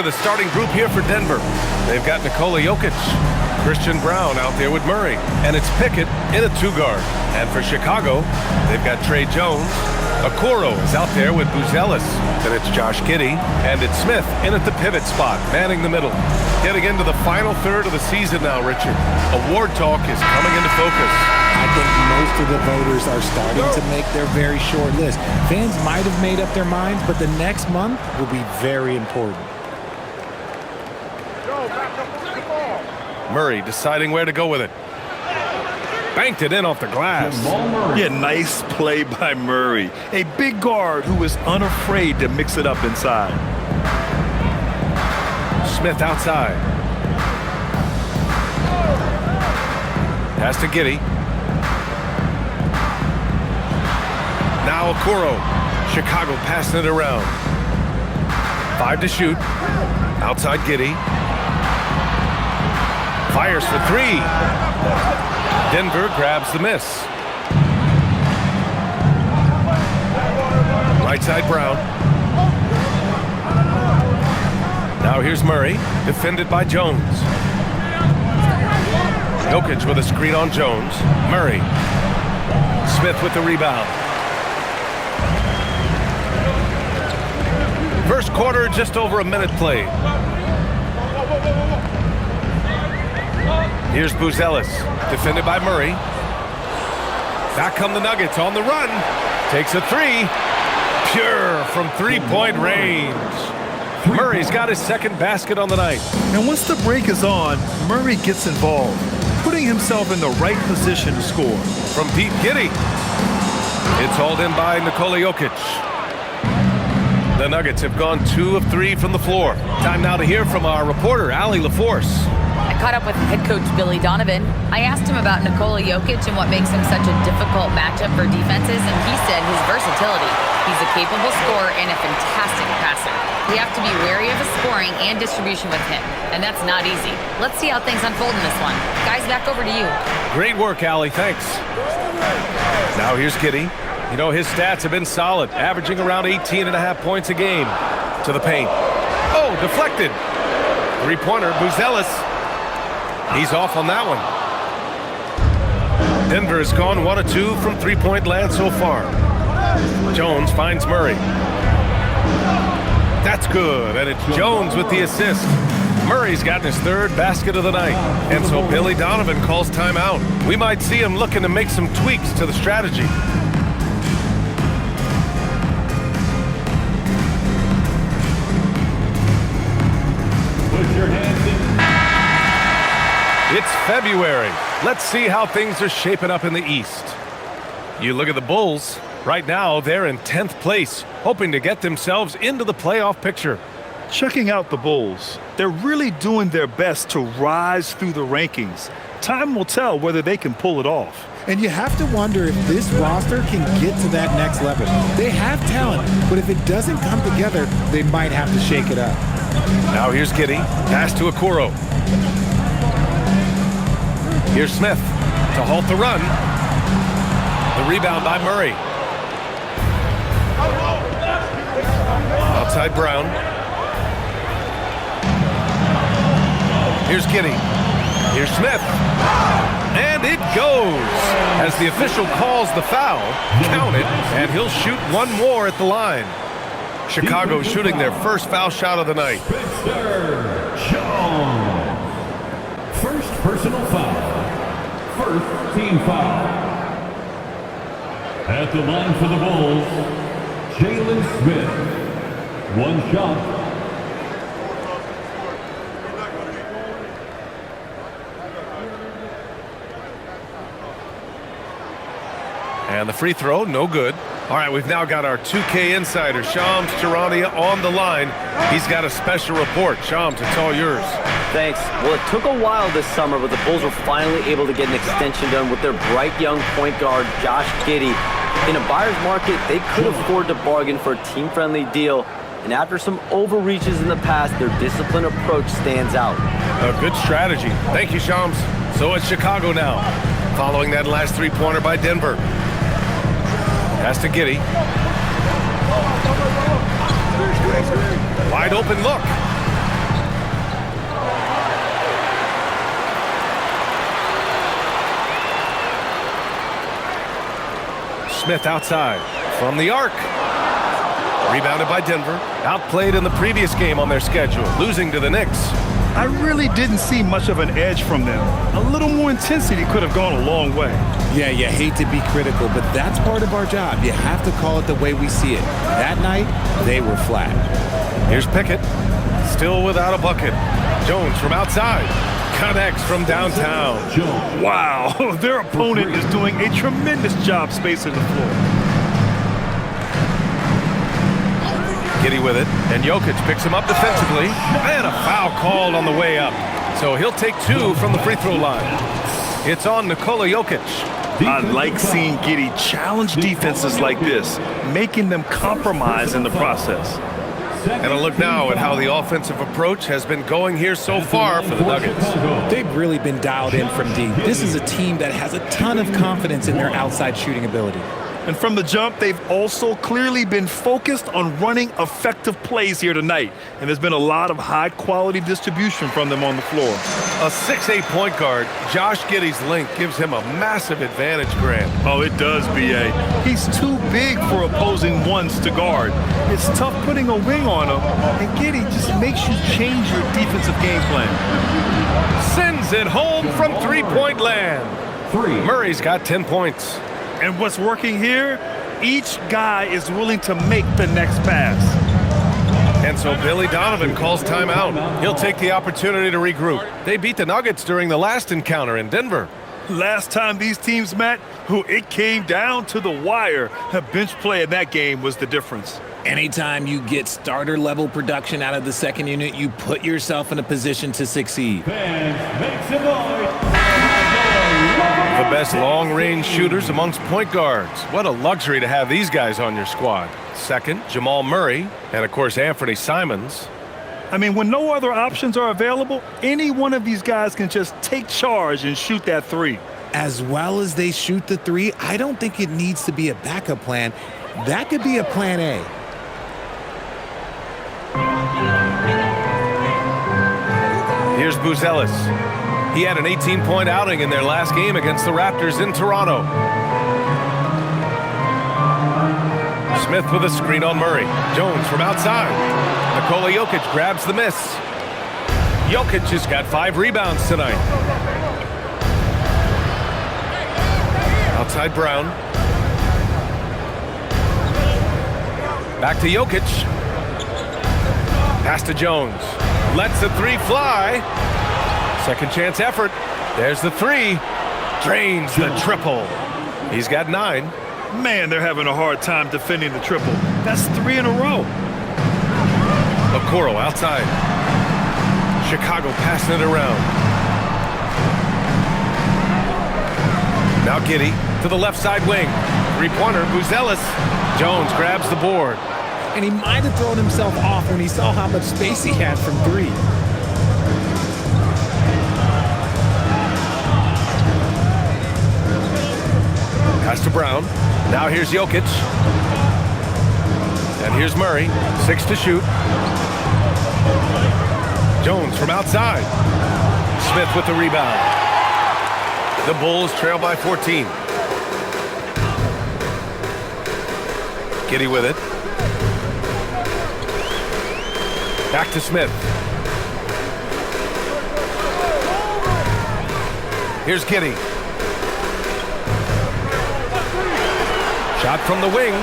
of the starting group here for Denver. They've got Nikola Jokic, Christian Brown out there with Murray, and it's Pickett in a two-guard. And for Chicago, they've got Trey Jones. Okoro is out there with Buzelis. Then it's Josh Giddey, and it's Smith in at the pivot spot, manning the middle. Getting into the final third of the season now, Richard. Award talk is coming into focus. I think most of the voters are starting to make their very short list. Fans might have made up their minds, but the next month will be very important. Murray deciding where to go with it. Banked it in off the glass. Yeah, nice play by Murray. A big guard who is unafraid to mix it up inside. Smith outside. Pass to Giddey. Now Okoro. Chicago passing it around. 5 to shoot. Outside Giddey. Fires for 3. Denver grabs the miss. Right side Brown. Now here's Murray, defended by Jones. Jokic with a screen on Jones. Murray. Smith with the rebound. First quarter, just over a minute played. Here's Buzelis, defended by Murray. Back come the Nuggets on the run. Takes a 3. Pure from three-point range. Murray's got his second basket on the night. And once the break is on, Murray gets involved, putting himself in the right position to score. From Pete Giddey. It's hauled in by Nikola Jokic. The Nuggets have gone 2 of 3 from the floor. Time now to hear from our reporter, Allie LaForce. I caught up with head coach Billy Donovan. I asked him about Nikola Jokic and what makes him such a difficult matchup for defenses, and he said his versatility. He's a capable scorer and a fantastic passer. We have to be wary of his scoring and distribution with him, and that's not easy. Let's see how things unfold in this one. Guys, back over to you. Great work, Allie. Thanks. Now here's Giddey. You know, his stats have been solid, averaging around 18.5 points a game. To the paint. Oh, deflected. Three-pointer, Buzelis. He's off on that one. Denver has gone 1 of 2 from three-point land so far. Jones finds Murray. That's good, and it's Jones with the assist. Murray's gotten his third basket of the night, and so Billy Donovan calls timeout. We might see him looking to make some tweaks to the strategy. Put your hands in. It's February. Let's see how things are shaping up in the East. You look at the Bulls. Right now, they're in 10th place, hoping to get themselves into the playoff picture. Checking out the Bulls. They're really doing their best to rise through the rankings. Time will tell whether they can pull it off. And you have to wonder if this roster can get to that next level. They have talent, but if it doesn't come together, they might have to shake it up. Now here's Giddey. Pass to Okoro. Here's Smith to halt the run. The rebound by Murray. Outside Brown. Here's Giddey. Here's Smith. And it goes. As the official calls the foul, count it, and he'll shoot one more at the line. Chicago shooting their first foul shot of the night. First personal foul. First team foul. At the line for the Bulls, Jalen Smith. One shot. And the free throw, no good. All right, we've now got our 2K insider, Shams Charania, on the line. He's got a special report. Shams, it's all yours. Thanks. Well, it took a while this summer, but the Bulls were finally able to get an extension done with their bright young point guard, Josh Giddey. In a buyer's market, they could afford to bargain for a team-friendly deal. And after some overreaches in the past, their disciplined approach stands out. A good strategy. Thank you, Shams. So it's Chicago now, following that last three-pointer by Denver. Pass to Giddey. Wide open look. Smith outside from the arc. Rebounded by Denver. Outplayed in the previous game on their schedule, losing to the Knicks. I really didn't see much of an edge from them. A little more intensity could have gone a long way. Yeah, you hate to be critical, but that's part of our job. You have to call it the way we see it. That night, they were flat. Here's Pickett, still without a bucket. Jones from outside, connects from downtown. Wow, their opponent is doing a tremendous job spacing the floor. Giddy with it, and Jokic picks him up defensively, and a foul called on the way up. So he'll take 2 from the free throw line. It's on Nikola Jokic. I like seeing Giddy challenge defenses like this, making them compromise in the process. And a look now at how the offensive approach has been going here so far for the Nuggets. They've really been dialed in from deep. This is a team that has a ton of confidence in their outside shooting ability. And from the jump, they've also clearly been focused on running effective plays here tonight. And there's been a lot of high-quality distribution from them on the floor. A 6'8" point guard, Josh Giddey's length gives him a massive advantage, Grant. Oh, it does, B.A. He's too big for opposing ones to guard. It's tough putting a wing on him, and Giddey just makes you change your defensive game plan. Sends it home from three-point land. Murray's got 10 points. And what's working here, each guy is willing to make the next pass. And so Billy Donovan calls timeout. He'll take the opportunity to regroup. They beat the Nuggets during the last encounter in Denver. Last time these teams met, it came down to the wire. A bench play in that game was the difference. Anytime you get starter-level production out of the second unit, you put yourself in a position to succeed. The best long-range shooters amongst point guards. What a luxury to have these guys on your squad. Second, Jamal Murray, and of course Anthony Simons. I mean, when no other options are available, any one of these guys can just take charge and shoot that three. As well as they shoot the three, I don't think it needs to be a backup plan. That could be a plan A. Here's Buzelis. He had an 18-point outing in their last game against the Raptors in Toronto. Smith with a screen on Murray. Jones from outside. Nikola Jokic grabs the miss. Jokic has got 5 rebounds tonight. Outside Brown. Back to Jokic. Pass to Jones. Lets the three fly. Second chance effort. There's the three. Drains the triple. He's got 9. Man, they're having a hard time defending the triple. That's 3 in a row. Okoro outside. Chicago passing it around. Now Giddey to the left side wing. Three-pointer, Buzelis. Jones grabs the board. And he might have thrown himself off when he saw how much space he had from 3. Pass to Brown. Now here's Jokic. And here's Murray. 6 to shoot. Jones from outside. Smith with the rebound. The Bulls trail by 14. Giddey with it. Back to Smith. Here's Giddey. Shot from the wing.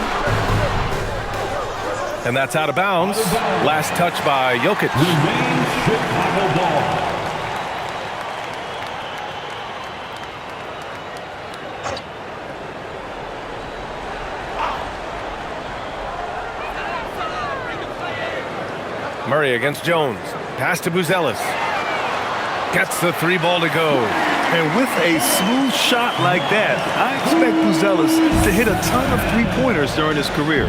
And that's out of bounds. Last touch by Jokic. Chicago ball. Murray against Jones. Pass to Buzelis. Gets the 3 ball to go. And with a smooth shot like that, I expect Buzelis to hit a ton of three-pointers during his career.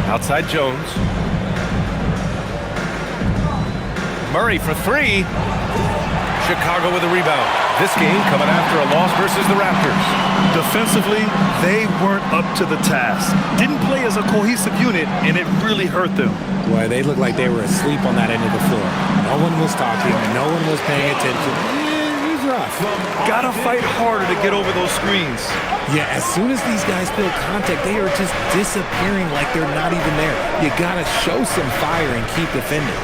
Outside Jones. Murray for 3. Chicago with a rebound. This game coming after a loss versus the Raptors. Defensively, they weren't up to the task. Didn't play as a cohesive unit, and it really hurt them. Boy, they looked like they were asleep on that end of the floor. No one was talking. No one was paying attention. It was rough. Gotta fight harder to get over those screens. Yeah, as soon as these guys feel contact, they are just disappearing like they're not even there. You gotta show some fire and keep defending.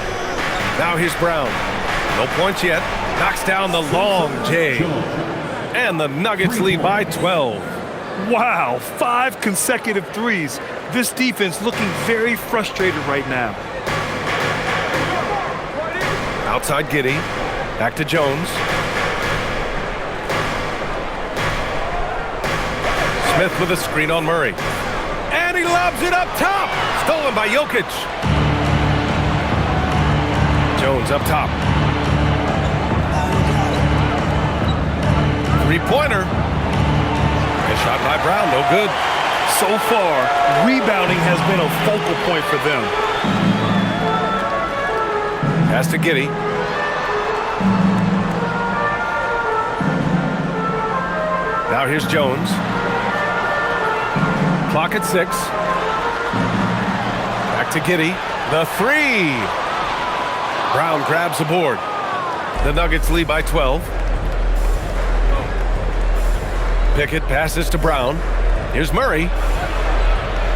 Now here's Brown. No points yet. Knocks down the long J. And the Nuggets lead by 12. Wow, 5 consecutive threes. This defense looking very frustrated right now. Outside Giddey. Back to Jones. Smith with a screen on Murray. And he lobs it up top. Stolen by Jokic. Jones up top. Three-pointer. A shot by Brown, no good. So far, rebounding has been a focal point for them. Pass to Giddey. Now here's Jones. Clock at 6. Back to Giddey. The three. Brown grabs the board. The Nuggets lead by 12. Pickett passes to Brown. Here's Murray.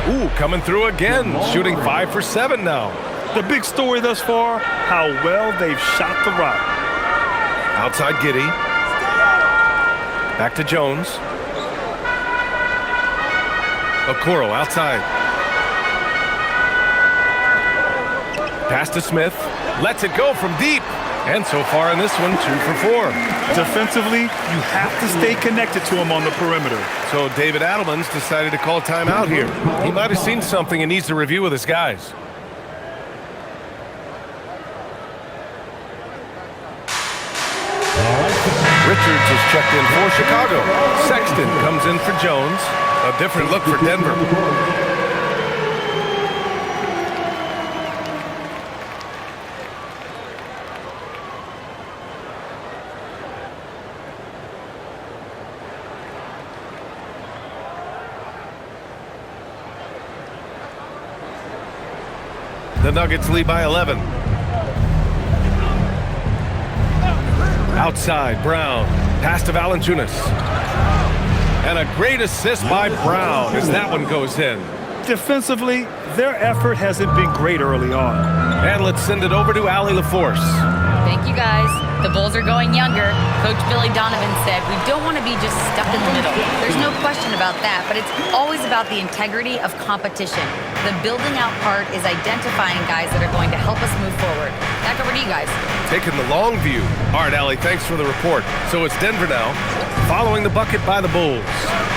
Ooh, coming through again. Shooting 5 for 7 now. The big story thus far, how well they've shot the rock. Outside Giddey. Back to Jones. Okoro outside. Pass to Smith. Lets it go from deep. And so far in this one, 2 for 4. Defensively, you have to stay connected to him on the perimeter. So David Adelman's decided to call timeout here. He might have seen something and needs to review with his guys. Richards is checked in for Chicago. Sexton comes in for Jones. A different look for Denver. The Nuggets lead by 11. Outside, Brown. Pass to Valanciunas. And a great assist by Brown as that one goes in. Defensively, their effort hasn't been great early on. And let's send it over to Allie LaForce. Thank you, guys. The Bulls are going younger. Coach Billy Donovan said we don't want to be just stuck in the middle. There's no question about that, but it's always about the integrity of competition. The building out part is identifying guys that are going to help us move forward. Back over to you guys. Taking the long view. All right, Allie, thanks for the report. So it's Denver now, following the bucket by the Bulls.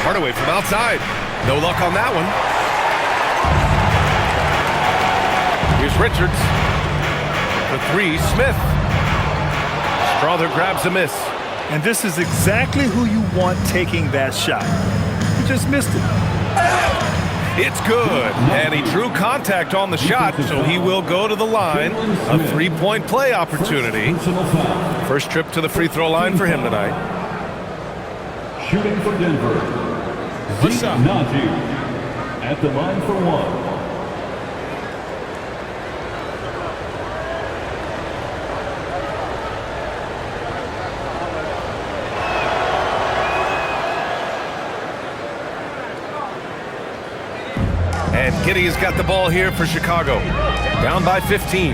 Hardaway from outside. No luck on that one. Here's Richards. The three, Smith. Strother grabs a miss. And this is exactly who you want taking that shot. He just missed it. It's good. And he drew contact on the shot, so he will go to the line. A three-point play opportunity. First trip to the free throw line for him tonight. Shooting for Denver. What's up? Najee at the line for one. And Giddey has got the ball here for Chicago. Down by 15.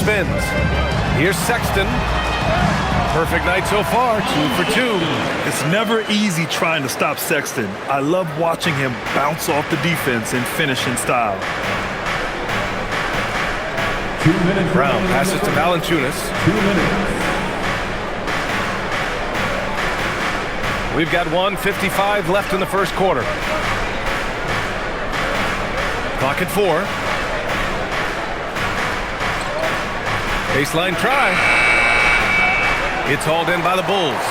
Spins. Here's Sexton. Perfect night so far, 2 for 2. It's never easy trying to stop Sexton. I love watching him bounce off the defense and finish in style. 2 minutes. Brown passes to Valanciunas. 2 minutes. We've got 1:55 left in the first quarter. Clock at 4. Baseline try. It's hauled in by the Bulls.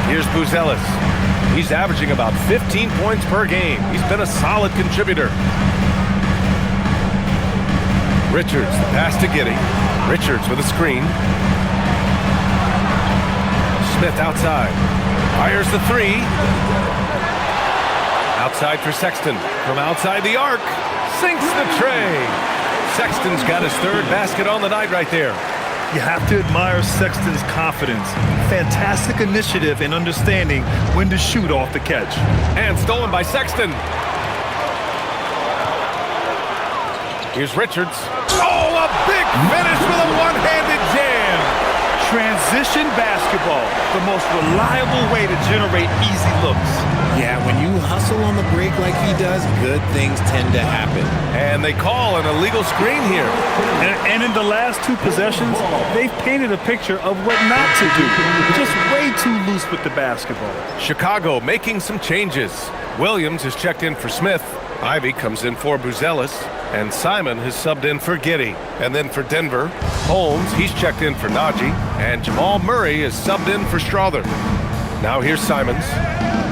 Here's Buzelis. He's averaging about 15 points per game. He's been a solid contributor. Richards, the pass to Giddey. Richards with a screen. Smith outside. Fires the three. Outside for Sexton. From outside the arc. Sinks the tray. Sexton's got his third basket on the night right there. You have to admire Sexton's confidence. Fantastic initiative and understanding when to shoot off the catch. And stolen by Sexton. Here's Richards. Oh, a big finish with a one-handed jam. Transition basketball, the most reliable way to generate easy looks. Yeah, when you hustle on the break like he does, good things tend to happen. And they call an illegal screen here. And in the last two possessions, they've painted a picture of what not to do. Just way too loose with the basketball. Chicago making some changes. Williams is checked in for Smith. Ivy comes in for Buzelis. And Simon has subbed in for Giddey. And then for Denver, Holmes, he's checked in for Najee. And Jamal Murray is subbed in for Strother. Now here's Simons,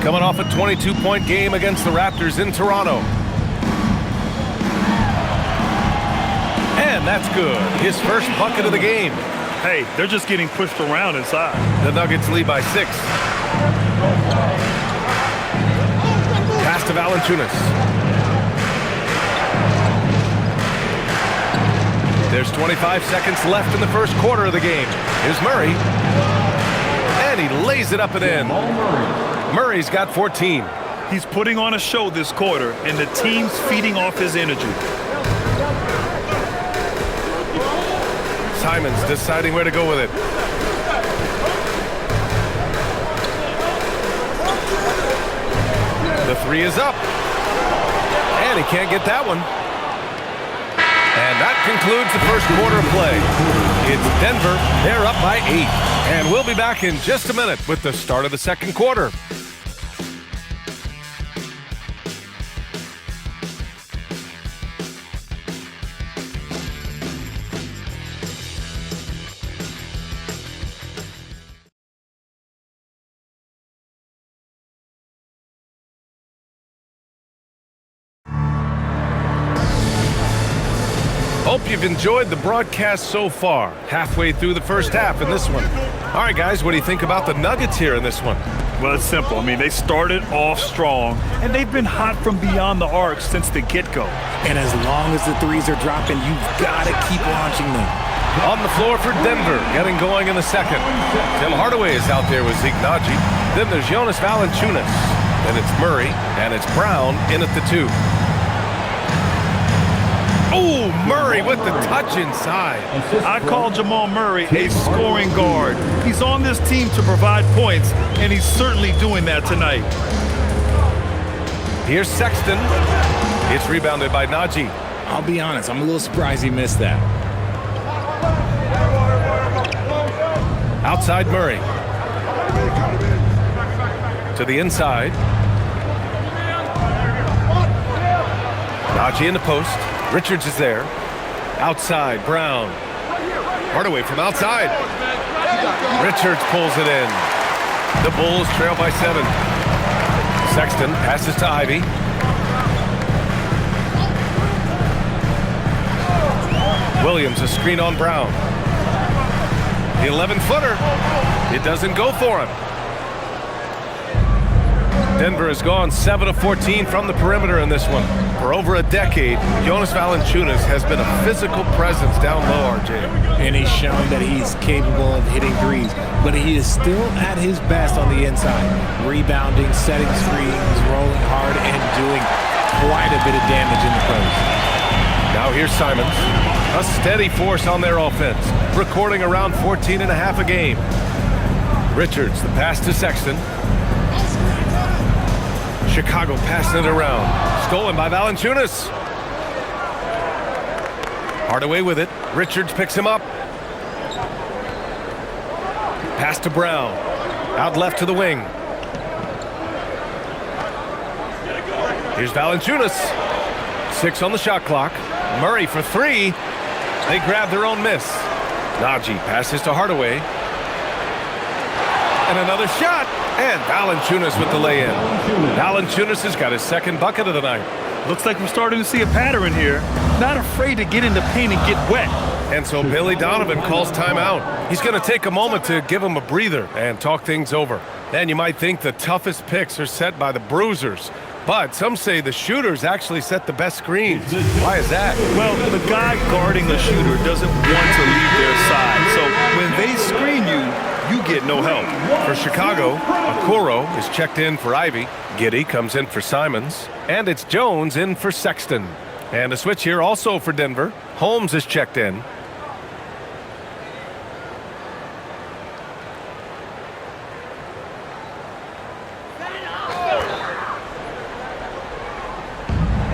coming off a 22-point game against the Raptors in Toronto. And that's good. His first bucket of the game. Hey, they're just getting pushed around inside. The Nuggets lead by 6. Pass to Valanciunas. There's 25 seconds left in the first quarter of the game. Here's Murray. And he lays it up and in. Murray's got 14. He's putting on a show this quarter, and the team's feeding off his energy. Simons deciding where to go with it. The three is up. And he can't get that one. And that concludes the first quarter of play. It's Denver. They're up by 8. And we'll be back in just a minute with the start of the second quarter. Hope you've enjoyed the broadcast so far. Halfway through the first half in this one. All right, guys, what do you think about the Nuggets here in this one? Well, it's simple. I mean, they started off strong, and they've been hot from beyond the arc since the get-go. And as long as the threes are dropping, you've got to keep launching them. On the floor for Denver, getting going in the second. Tim Hardaway is out there with Zeke Naji. Then there's Jonas Valanciunas. Then it's Murray, and it's Brown in at the 2. Oh, Murray with the touch inside. I call Jamal Murray a scoring guard. He's on this team to provide points, and he's certainly doing that tonight. Here's Sexton. It's rebounded by Najee. I'll be honest, I'm a little surprised he missed that. Outside Murray. To the inside. Najee in the post. Richards is there. Outside, Brown. Hardaway from outside. Richards pulls it in. The Bulls trail by 7. Sexton passes to Ivy. Williams, a screen on Brown. The 11-footer. It doesn't go for him. Denver has gone 7 of 14 from the perimeter in this one. For over a decade, Jonas Valanciunas has been a physical presence down low, RJ. And he's shown that he's capable of hitting threes, but he is still at his best on the inside. Rebounding, setting screens, rolling hard, and doing quite a bit of damage in the post. Now here's Simons. A steady force on their offense, recording around 14.5 a game. Richards, the pass to Sexton. Chicago passing it around. Stolen by Valanciunas. Hardaway with it. Richards picks him up. Pass to Brown. Out left to the wing. Here's Valanciunas. 6 on the shot clock. Murray for 3. They grab their own miss. Najee passes to Hardaway. And another shot. And Valanciunas with the lay-in. Valanciunas has got his second bucket of the night. Looks like we're starting to see a pattern here. Not afraid to get in the paint and get wet. And so Billy Donovan calls timeout. He's going to take a moment to give him a breather and talk things over. And you might think the toughest picks are set by the bruisers. But some say the shooters actually set the best screens. Why is that? Well, the guy guarding a shooter doesn't want to leave their side. So when they screen you, you get no help. For Chicago, Okoro is checked in for Ivy. Giddey comes in for Simons. And it's Jones in for Sexton. And a switch here also for Denver. Holmes is checked in.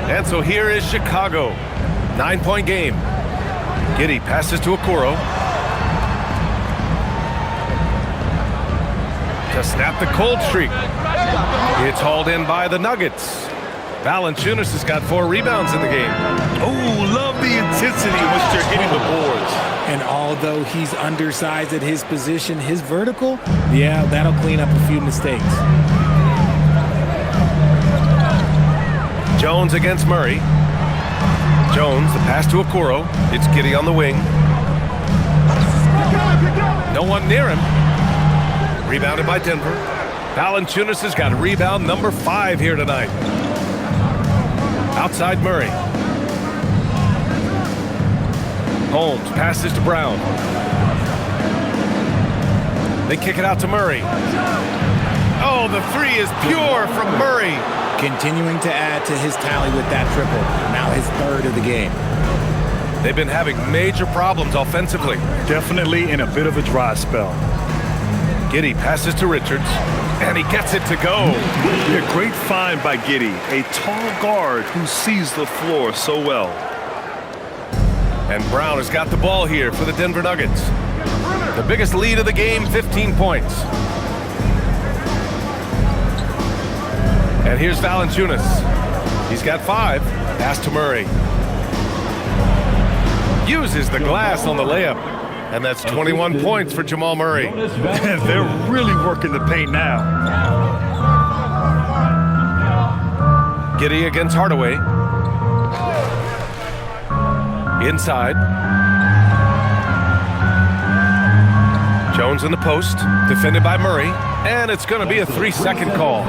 And so here is Chicago. 9-point game. Giddey passes to Okoro. To snap the cold streak. It's hauled in by the Nuggets. Valanciunas has got 4 rebounds in the game. Oh, love the intensity in which they're hitting the boards. And although he's undersized at his position, his vertical, yeah, that'll clean up a few mistakes. Jones against Murray. Jones, the pass to Okoro. It's Giddey on the wing. No one near him. Rebounded by Denver. Valanciunas has got rebound number 5 here tonight. Outside Murray. Holmes passes to Brown. They kick it out to Murray. Oh, the 3 is pure from Murray. Continuing to add to his tally with that triple. Now his 3rd of the game. They've been having major problems offensively. Definitely in a bit of a dry spell. Giddey passes to Richards, and he gets it to go. A great find by Giddey, a tall guard who sees the floor so well. And Brown has got the ball here for the Denver Nuggets. The biggest lead of the game, 15 points. And here's Valanciunas. He's got 5. Pass to Murray. Uses the glass on the layup. And that's 21 points for Jamal Murray. And they're really working the paint now. Giddey against Hardaway. Inside. Jones in the post. Defended by Murray. And it's going to be a 3-second call.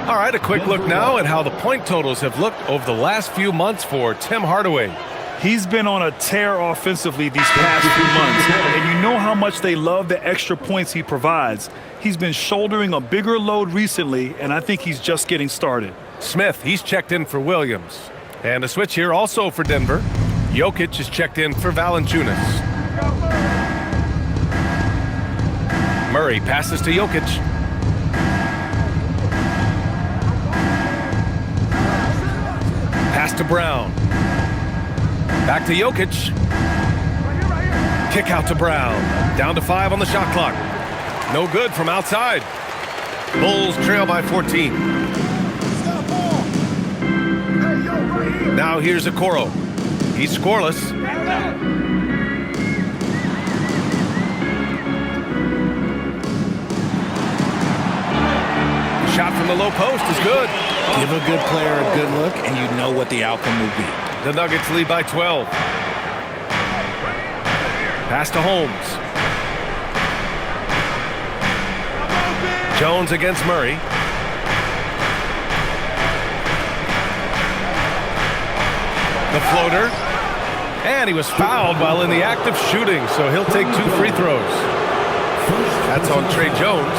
All right, a quick look now at how the point totals have looked over the last few months for Tim Hardaway. He's been on a tear offensively these past few months, and you know how much they love the extra points he provides. He's been shouldering a bigger load recently, and I think he's just getting started. Smith, he's checked in for Williams. And a switch here also for Denver. Jokic is checked in for Valanciunas. Murray passes to Jokic. Pass to Brown. Back to Jokic. Kick out to Brown. Down to 5 on the shot clock. No good from outside. Bulls trail by 14. Now here's Okoro. He's scoreless. The shot from the low post is good. Give a good player a good look, and you know what the outcome will be. The Nuggets lead by 12. Pass to Holmes. Jones against Murray. The floater. And he was fouled while in the act of shooting, so he'll take 2 free throws. That's on Trey Jones.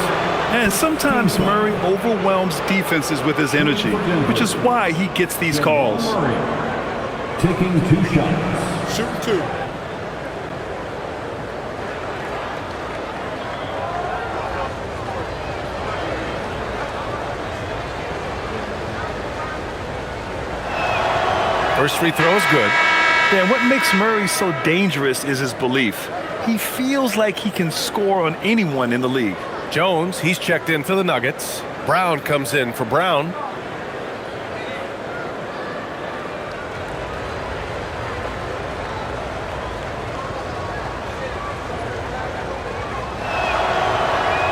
And sometimes Murray overwhelms defenses with his energy, which is why he gets these calls. Taking 2 shots. Shoot 2. First free throw is good. Yeah, what makes Murray so dangerous is his belief. He feels like he can score on anyone in the league. Jones, he's checked in for the Nuggets. Brown comes in for Brown.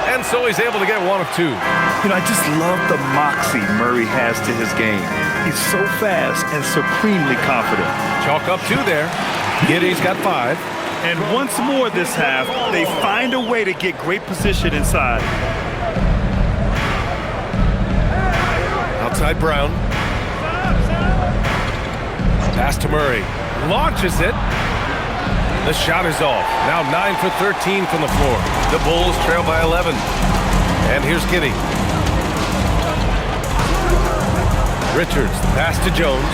And so he's able to get 1 of 2. You know, I just love the moxie Murray has to his game. He's so fast and supremely confident. Chalk up 2 there. Giddey's got 5. And once more this half, they find a way to get great position inside. Outside Brown. Pass to Murray. Launches it. The shot is off. Now 9 for 13 from the floor. The Bulls trail by 11. And here's Giddey. Richards, pass to Jones.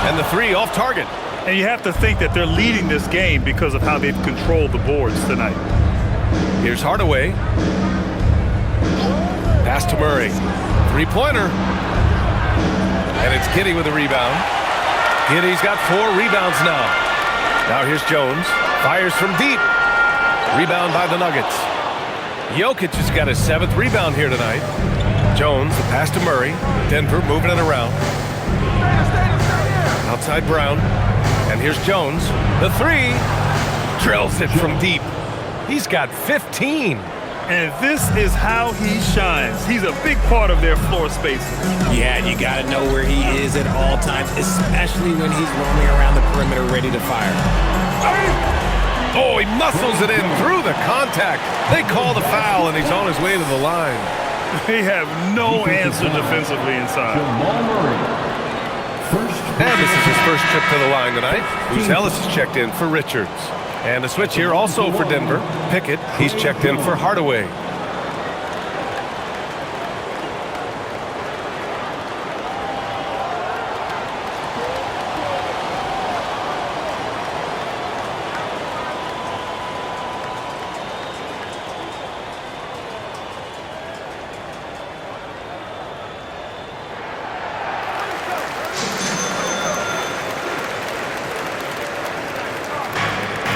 And the three off target. And you have to think that they're leading this game because of how they've controlled the boards tonight. Here's Hardaway. Pass to Murray. Three-pointer. And it's Giddey with a rebound. Giddey's got 4 rebounds now. Now here's Jones. Fires from deep. Rebound by the Nuggets. Jokic has got his 7th rebound here tonight. Jones, the pass to Murray. Denver moving it around. Outside Brown. And here's Jones. The three. Drills it from deep. He's got 15. And this is how he shines. He's a big part of their floor space. Yeah, and you got to know where he is at all times, especially when he's roaming around the perimeter ready to fire. Oh, he muscles it in through the contact. They call the foul, and he's on his way to the line. They have no answer defensively inside. And this is his first trip to the line tonight. Ellis is checked in for Richards. And a switch here also for Denver. Pickett, he's checked in for Hardaway.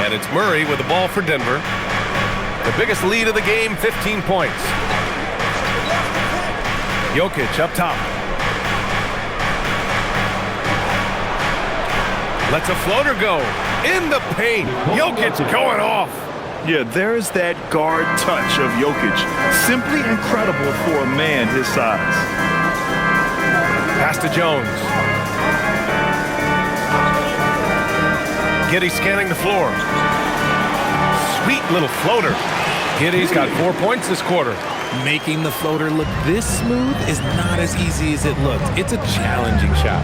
And it's Murray with the ball for Denver. The biggest lead of the game, 15 points. Jokic up top. Lets a floater go. In the paint. Jokic going off. Yeah, there's that guard touch of Jokic. Simply incredible for a man his size. Pass to Jones. Giddey scanning the floor. Sweet little floater. Giddey's got 4 points this quarter. Making the floater look this smooth is not as easy as it looks. It's a challenging shot.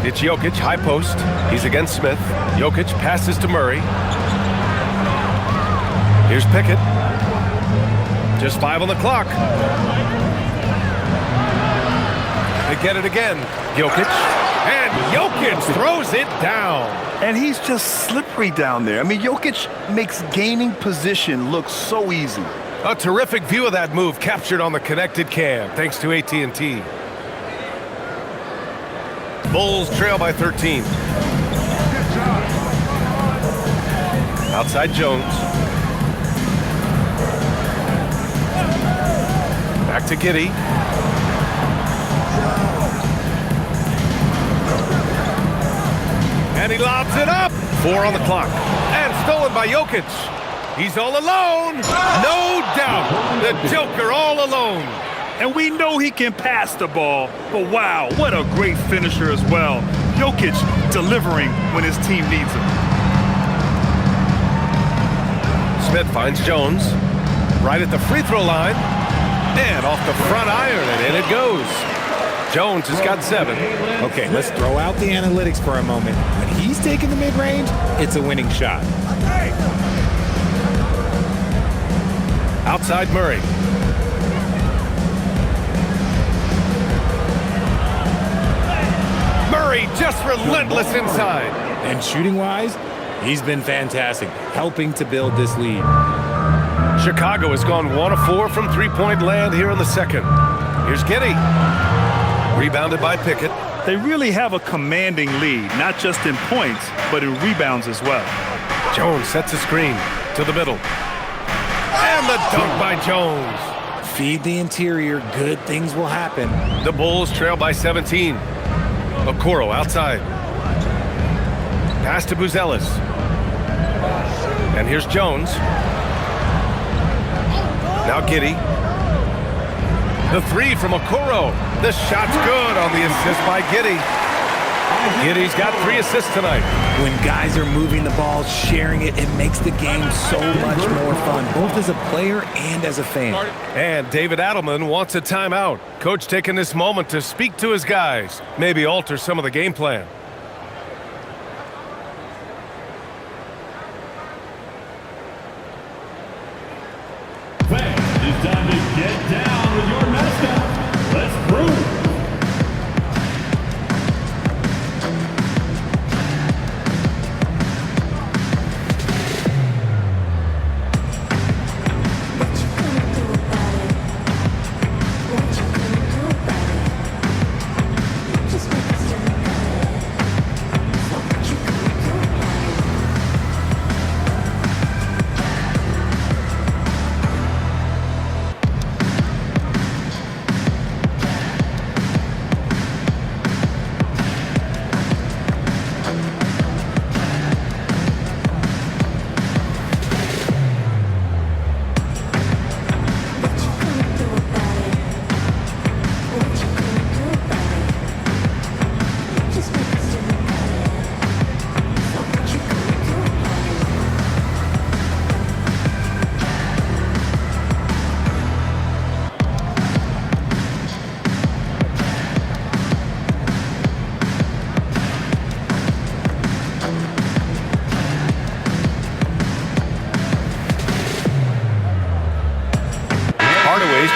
It's Jokic, high post. He's against Smith. Jokic passes to Murray. Here's Pickett. Just 5 on the clock. They get it again. Jokic. And Jokic throws it down. And he's just slippery down there. I mean, Jokic makes gaining position look so easy. A terrific view of that move captured on the connected cam, thanks to AT&T. Bulls trail by 13. Outside Jones. Back to Giddey. And he lobs it up. 4 on the clock. And stolen by Jokic. He's all alone. No doubt. The Joker all alone. And we know he can pass the ball. But wow, what a great finisher as well. Jokic delivering when his team needs him. Smith finds Jones. Right at the free throw line. And off the front iron. And in it goes. Jones has got 7. Okay, let's throw out the analytics for a moment. When he's taking the mid-range, it's a winning shot. Outside Murray. Murray just relentless inside. And shooting-wise, he's been fantastic, helping to build this lead. Chicago has gone 1 of 4 from three-point land here in the second. Here's Giddey. Rebounded by Pickett. They really have a commanding lead, not just in points, but in rebounds as well. Jones sets a screen to the middle. And the dunk by Jones. Feed the interior, good things will happen. The Bulls trail by 17. Okoro outside. Pass to Buzelis. And here's Jones. Now Giddey. The 3 from Okoro. The shot's good on the assist by Giddey. Giddey's got 3 assists tonight. When guys are moving the ball, sharing it, it makes the game so much more fun, both as a player and as a fan. And David Adelman wants a timeout. Coach taking this moment to speak to his guys, maybe alter some of the game plan. Fans, it's time to get down with your mascot. Let's prove.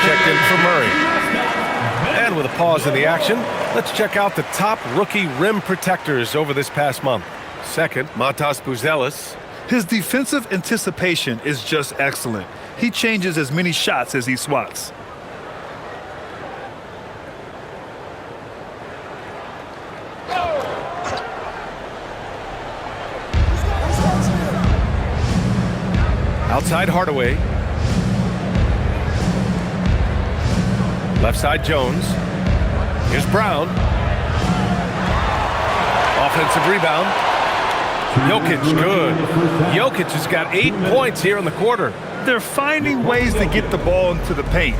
Checked in for Murray. And with a pause in the action, let's check out the top rookie rim protectors over this past month. Second, Matas Buzelis. His defensive anticipation is just excellent. He changes as many shots as he swats. Outside Hardaway. Left side Jones. Here's Brown. Offensive rebound. Jokic, good. Jokic has got 8 points here in the quarter. They're finding ways to get the ball into the paint.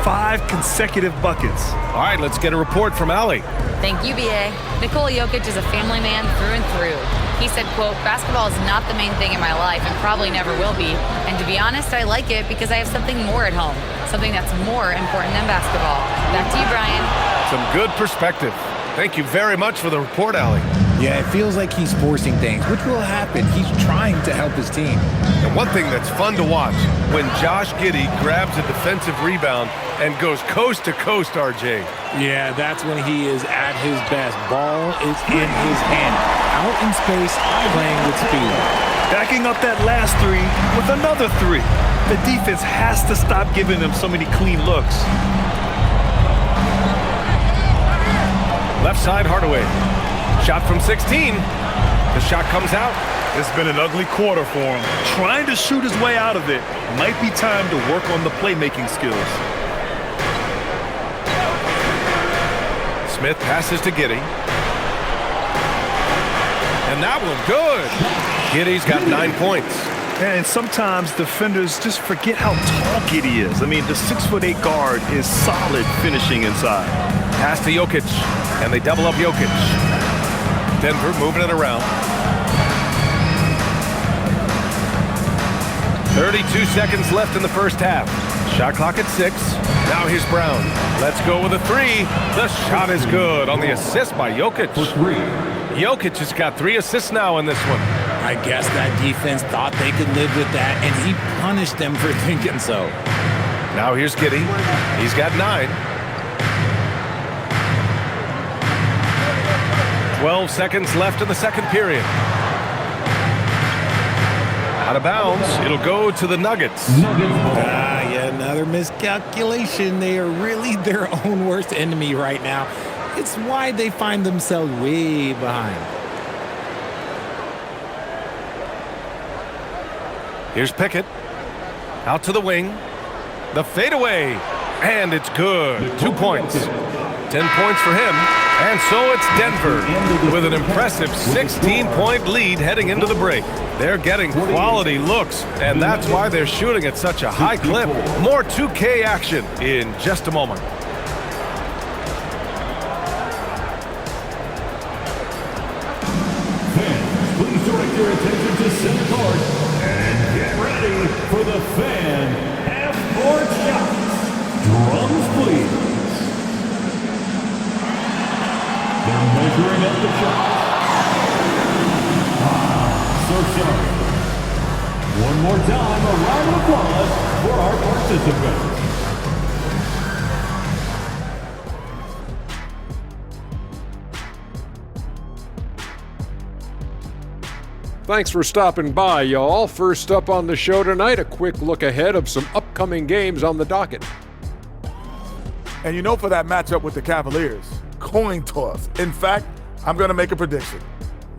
5 consecutive buckets. All right, let's get a report from Allie. Thank you, BA. Nikola Jokic is a family man through and through. He said, quote, "Basketball is not the main thing in my life and probably never will be. And to be honest, I like it because I have something more at home, something that's more important than basketball." Back to you, Brian. Some good perspective. Thank you very much for the report, Allie. Yeah, it feels like he's forcing things, which will happen. He's trying to help his team. And one thing that's fun to watch, when Josh Giddey grabs a defensive rebound and goes coast to coast, RJ. Yeah, that's when he is at his best. Ball is in his hand. Out in space, playing with speed. Backing up that last 3 with another 3. The defense has to stop giving them so many clean looks. Left side Hardaway. Shot from 16. The shot comes out. It's been an ugly quarter for him. Trying to shoot his way out of it. Might be time to work on the playmaking skills. Smith passes to Giddey. And that one, good. Giddey's got 9 points. And sometimes defenders just forget how tall Giddey is. I mean, the 6'8" guard is solid finishing inside. Pass to Jokic, and they double up Jokic. Denver moving it around. 32 seconds left in the first half. Shot clock at 6. Now here's Brown. Let's go with a 3. The shot is good on the assist by Jokic. Jokic has got 3 assists now in this one. I guess that defense thought they could live with that, and he punished them for thinking so. Now here's Giddey. He's got 9. 12 seconds left in the second period. Out of bounds. It'll go to the Nuggets. Yeah, another miscalculation. They are really their own worst enemy right now. It's why they find themselves way behind. Here's Pickett. Out to the wing. The fadeaway. And it's good. 2 points. 10 points for him. And so it's Denver with an impressive 16-point lead heading into the break. They're getting quality looks, and that's why they're shooting at such a high clip. More 2K action in just a moment. Answering up the shot. So sorry. One more time, a round of applause for our participants. Thanks for stopping by, y'all. First up on the show tonight, a quick look ahead of some upcoming games on the docket. And you know, for that matchup with the Cavaliers, coin toss. In fact, I'm going to make a prediction.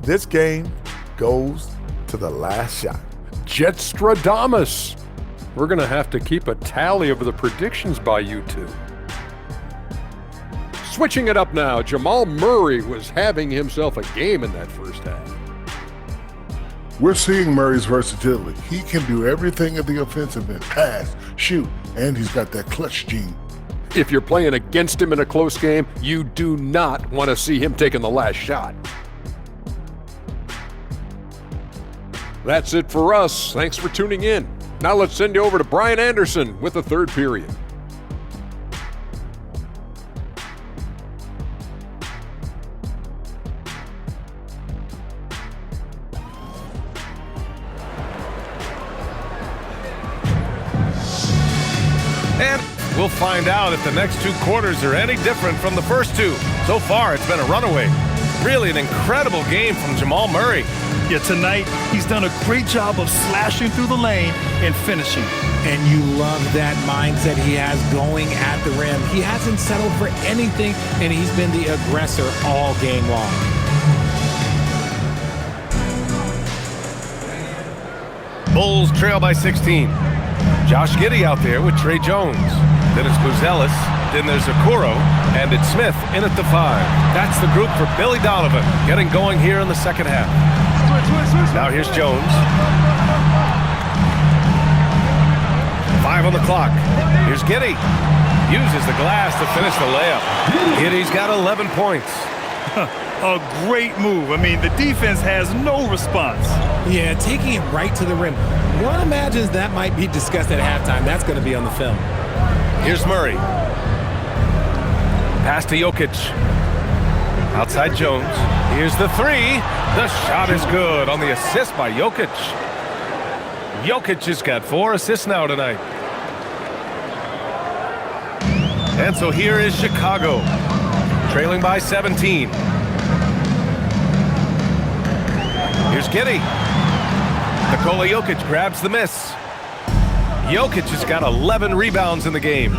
This game goes to the last shot. Jetstradamus. We're going to have to keep a tally of the predictions by you two. Switching it up now, Jamal Murray was having himself a game in that first half. We're seeing Murray's versatility. He can do everything at the offensive end, pass, shoot, and he's got that clutch gene. If you're playing against him in a close game, you do not want to see him taking the last shot. That's it for us. Thanks for tuning in. Now let's send you over to Brian Anderson with the third period. And we'll find out if the next two quarters are any different from the first two. So far, it's been a runaway. Really an incredible game from Jamal Murray. Yeah, tonight, he's done a great job of slashing through the lane and finishing. And you love that mindset he has going at the rim. He hasn't settled for anything, and he's been the aggressor all game long. Bulls trail by 16. Josh Giddey out there with Trey Jones. Then it's Buzelis. Then there's Okoro. And it's Smith in at the 5. That's the group for Billy Donovan getting going here in the second half. Now here's Jones. 5 on the clock. Here's Giddey. Uses the glass to finish the layup. Giddey's got 11 points. A great move. I mean, the defense has no response. Yeah, taking it right to the rim. One imagines that might be discussed at halftime. That's going to be on the film. Here's Murray. Pass to Jokic. Outside Jones. Here's the 3. The shot is good on the assist by Jokic. Jokic has got 4 assists now tonight. And so here is Chicago, trailing by 17. Here's Giddey. Nikola Jokic grabs the miss. Jokic has got 11 rebounds in the game.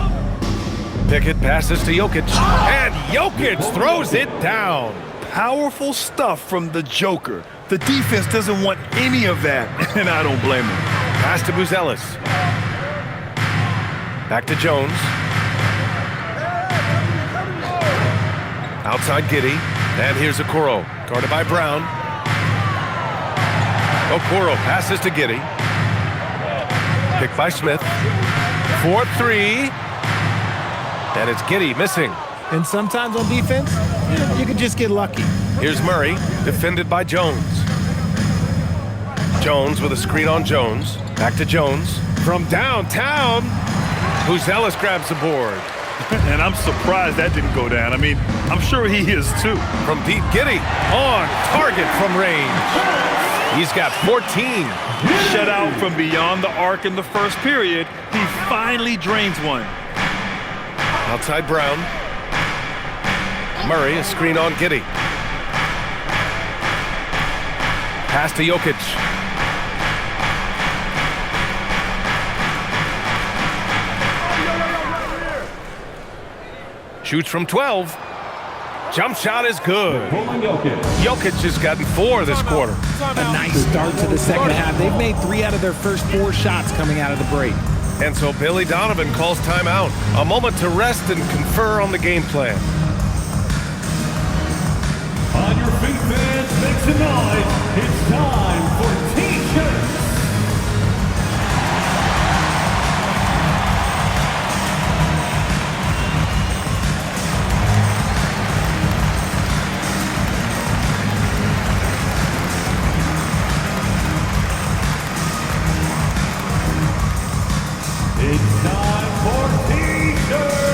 Pickett passes to Jokic, and Jokic throws it down. Powerful stuff from the Joker. The defense doesn't want any of that, and I don't blame him. Pass to Buzelis. Back to Jones. Outside Giddey, and here's Okoro, guarded by Brown. Okoro passes to Giddey. Picked by Smith. 4-3. And it's Giddey missing. And sometimes on defense, you can just get lucky. Here's Murray, defended by Jones. Jones with a screen on Jones. Back to Jones. From downtown, Buzelis grabs the board. And I'm surprised that didn't go down. I mean, I'm sure he is too. From deep, Giddey on target from range. He's got 14. Shut out from beyond the arc in the first period. He finally drains one. Outside Brown. Murray, a screen on Giddey. Pass to Jokic. Shoots from 12. Jump shot is good. Jokic has gotten 4 this quarter. A nice start to the second half. They've made 3 out of their first 4 shots coming out of the break. And so Billy Donovan calls timeout. A moment to rest and confer on the game plan. On your feet, fans, make some noise. It's time for T-shirts. It's time for T-shirts.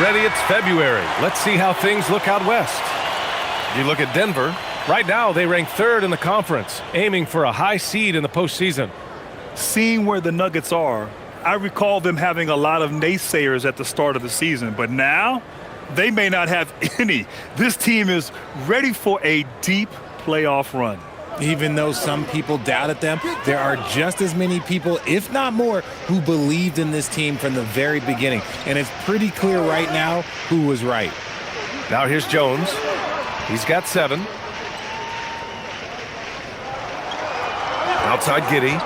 already it's February. Let's see how things look out west. You look at Denver. Right now, they rank 3rd in the conference, aiming for a high seed in the postseason. Seeing where the Nuggets are, I recall them having a lot of naysayers at the start of the season, but now they may not have any. This team is ready for a deep playoff run. Even though some people doubted them, there are just as many people, if not more, who believed in this team from the very beginning. And it's pretty clear right now who was right. Now here's Jones. He's got 7. Outside Giddey.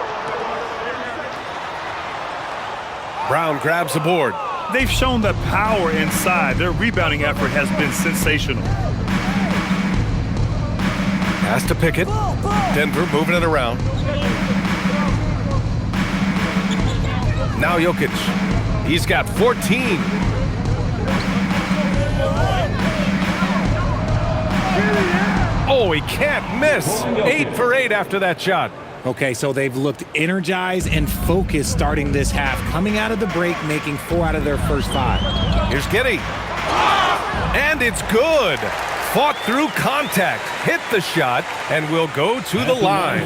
Brown grabs the board. They've shown that power inside. Their rebounding effort has been sensational. Pass to Pickett. Denver moving it around. Now Jokic. He's got 14. Oh, he can't miss. 8 for 8 after that shot. Okay, so they've looked energized and focused starting this half, coming out of the break, making 4 out of their first 5. Here's Giddey. And it's good. Fought through contact, hit the shot, and will go to the line.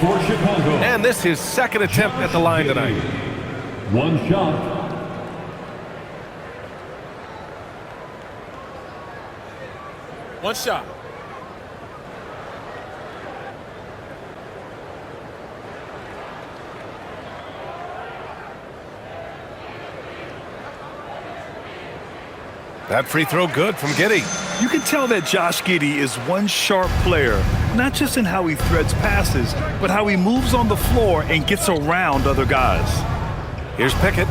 And this is his 2nd attempt at the line tonight. 1 shot. One shot. That free throw good from Giddey. You can tell that Josh Giddey is one sharp player, not just in how he threads passes, but how he moves on the floor and gets around other guys. Here's Pickett.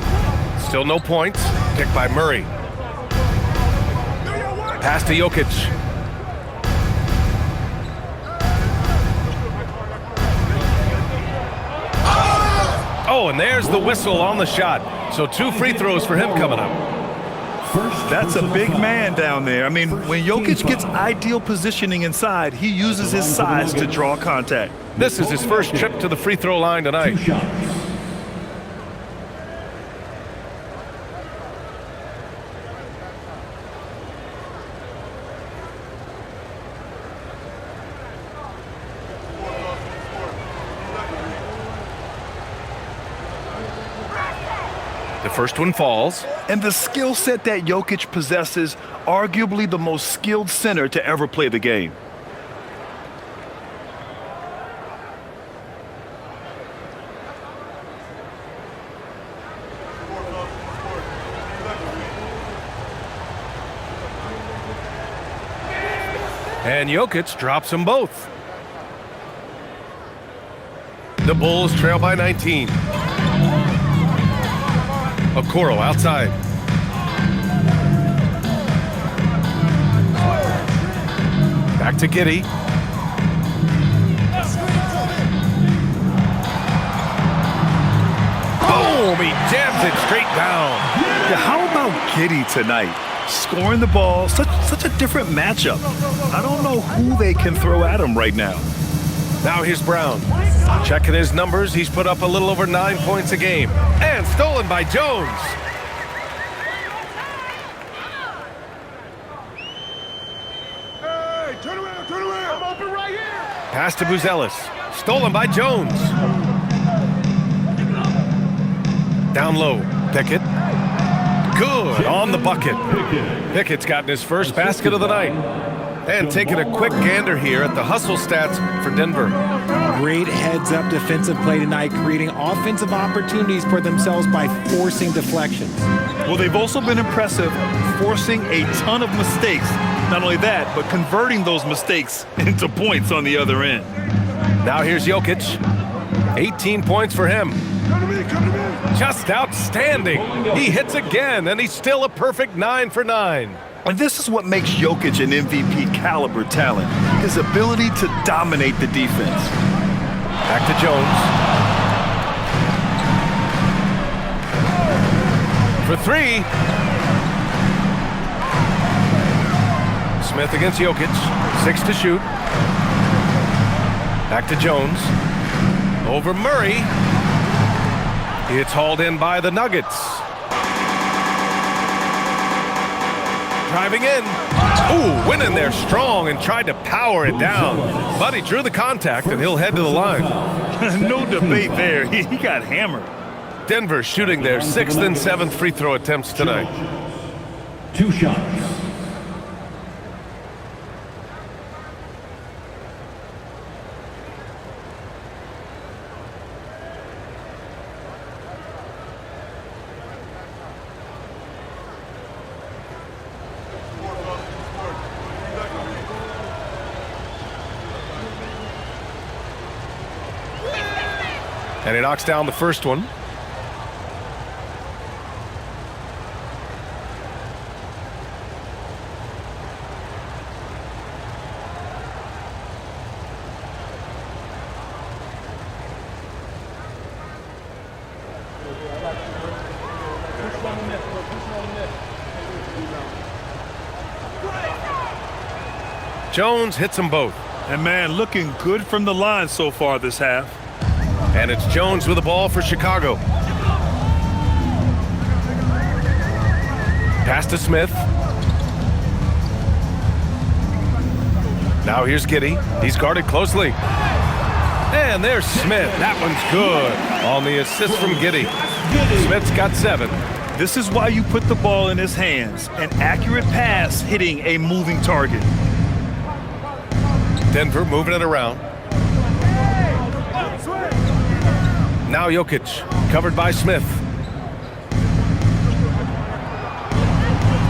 Still no points. Picked by Murray. Pass to Jokic. Oh, and there's the whistle on the shot. So 2 free throws for him coming up. That's a big man down there. I mean, when Jokic gets ideal positioning inside, he uses his size to draw contact. This is his first trip to the free throw line tonight. 2 shots. The first one falls. And the skill set that Jokic possesses, arguably the most skilled center to ever play the game. And Jokic drops them both. The Bulls trail by 19. Okoro outside. Back to Giddey. Boom! He jams it straight down. Yeah, how about Giddey tonight? Scoring the ball, such a different matchup. I don't know who they can throw at him right now. Now here's Brown. Checking his numbers, he's put up a little over 9 points a game. And stolen by Jones. Hey, turn around. I'm open right here. Pass to Buzelis. Stolen by Jones. Down low. Pickett. Good on the bucket. Pickett's gotten his first basket of the night. And taking a quick gander here at the hustle stats for Denver. Great heads-up defensive play tonight, creating offensive opportunities for themselves by forcing deflections. Well, they've also been impressive, forcing a ton of mistakes. Not only that, but converting those mistakes into points on the other end. Now here's Jokic. 18 points for him. Come to me. Just outstanding. He hits again, and he's still a perfect 9 for 9. And this is what makes Jokic an MVP caliber talent, his ability to dominate the defense. Back to Jones. For 3. Smith against Jokic. 6 to shoot. Back to Jones. Over Murray. It's hauled in by the Nuggets. driving in. Ooh, went in there strong and tried to power it down. But he drew the contact, and he'll head to the line. No debate there. He got hammered. Denver shooting their 6th and 7th free throw attempts tonight. 2 shots. And he knocks down the first one. Jones hits them both. And man, looking good from the line so far this half. And it's Jones with the ball for Chicago. Pass to Smith. Now here's Giddey. He's guarded closely. And there's Smith. That one's good on the assist from Giddey. Smith's got 7. This is why you put the ball in his hands. An accurate pass hitting a moving target. Denver moving it around. Now Jokic, covered by Smith.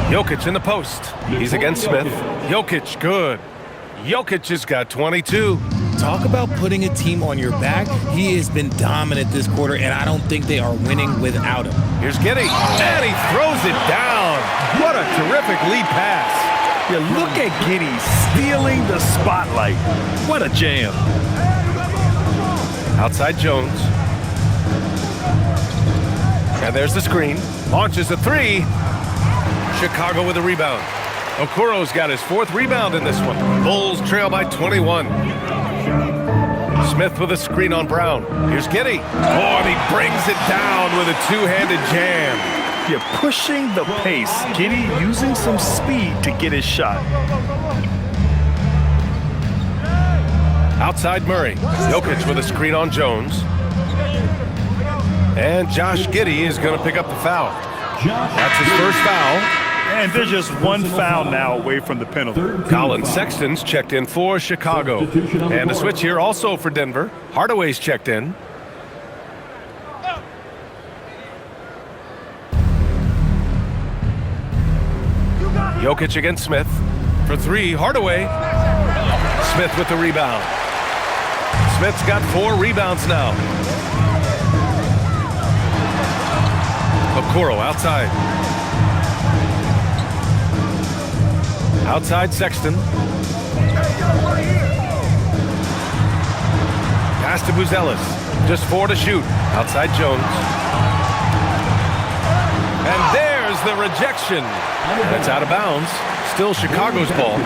Jokic in the post. He's against Smith. Jokic, good. Jokic has got 22. Talk about putting a team on your back. He has been dominant this quarter, and I don't think they are winning without him. Here's Giddey, and he throws it down. What a terrific lead pass. Yeah, look at Giddey stealing the spotlight. What a jam. Outside Jones. And there's the screen. Launches a 3. Chicago with a rebound. Okuro's got his 4th rebound in this one. Bulls trail by 21. Smith with a screen on Brown. Here's Giddey. Oh, and he brings it down with a 2-handed jam. Yeah, pushing the pace. Giddey using some speed to get his shot. Outside Murray. Jokic with a screen on Jones. And Josh Giddey is going to pick up the foul. That's his first foul. And they're just one foul now away from the penalty. Colin Sexton's checked in for Chicago. And a switch here also for Denver. Hardaway's checked in. Jokic against Smith. For 3, Hardaway. Smith with the rebound. Smith's got 4 rebounds now. Okoro outside. Outside Sexton. Pass to Buzelis. Just 4 to shoot. Outside Jones. And there's the rejection. That's out of bounds. Still Chicago's ball.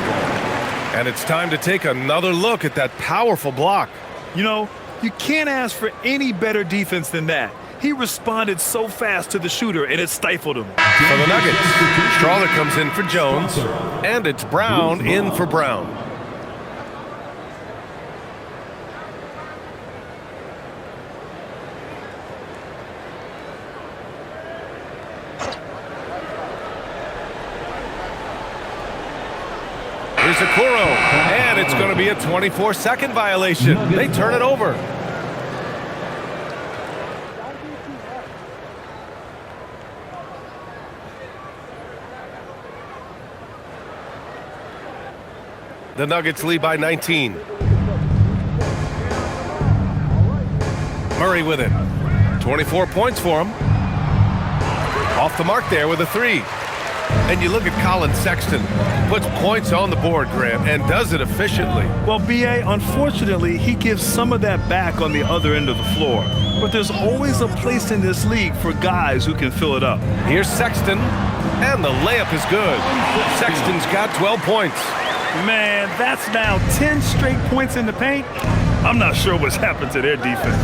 And it's time to take another look at that powerful block. You know, you can't ask for any better defense than that. He responded so fast to the shooter, and it stifled him. For the Nuggets, Strawler comes in for Jones, and it's Brown in for Brown. Here's Okoro, and it's going to be a 24-second violation. They turn it over. The Nuggets lead by 19. Murray with it. 24 points for him. Off the mark there with a 3. And you look at Colin Sexton. Puts points on the board, Grant, and does it efficiently. Well, B.A., unfortunately, he gives some of that back on the other end of the floor. But there's always a place in this league for guys who can fill it up. Here's Sexton, and the layup is good. Sexton's got 12 points. Man, that's now 10 straight points in the paint. I'm not sure what's happened to their defense.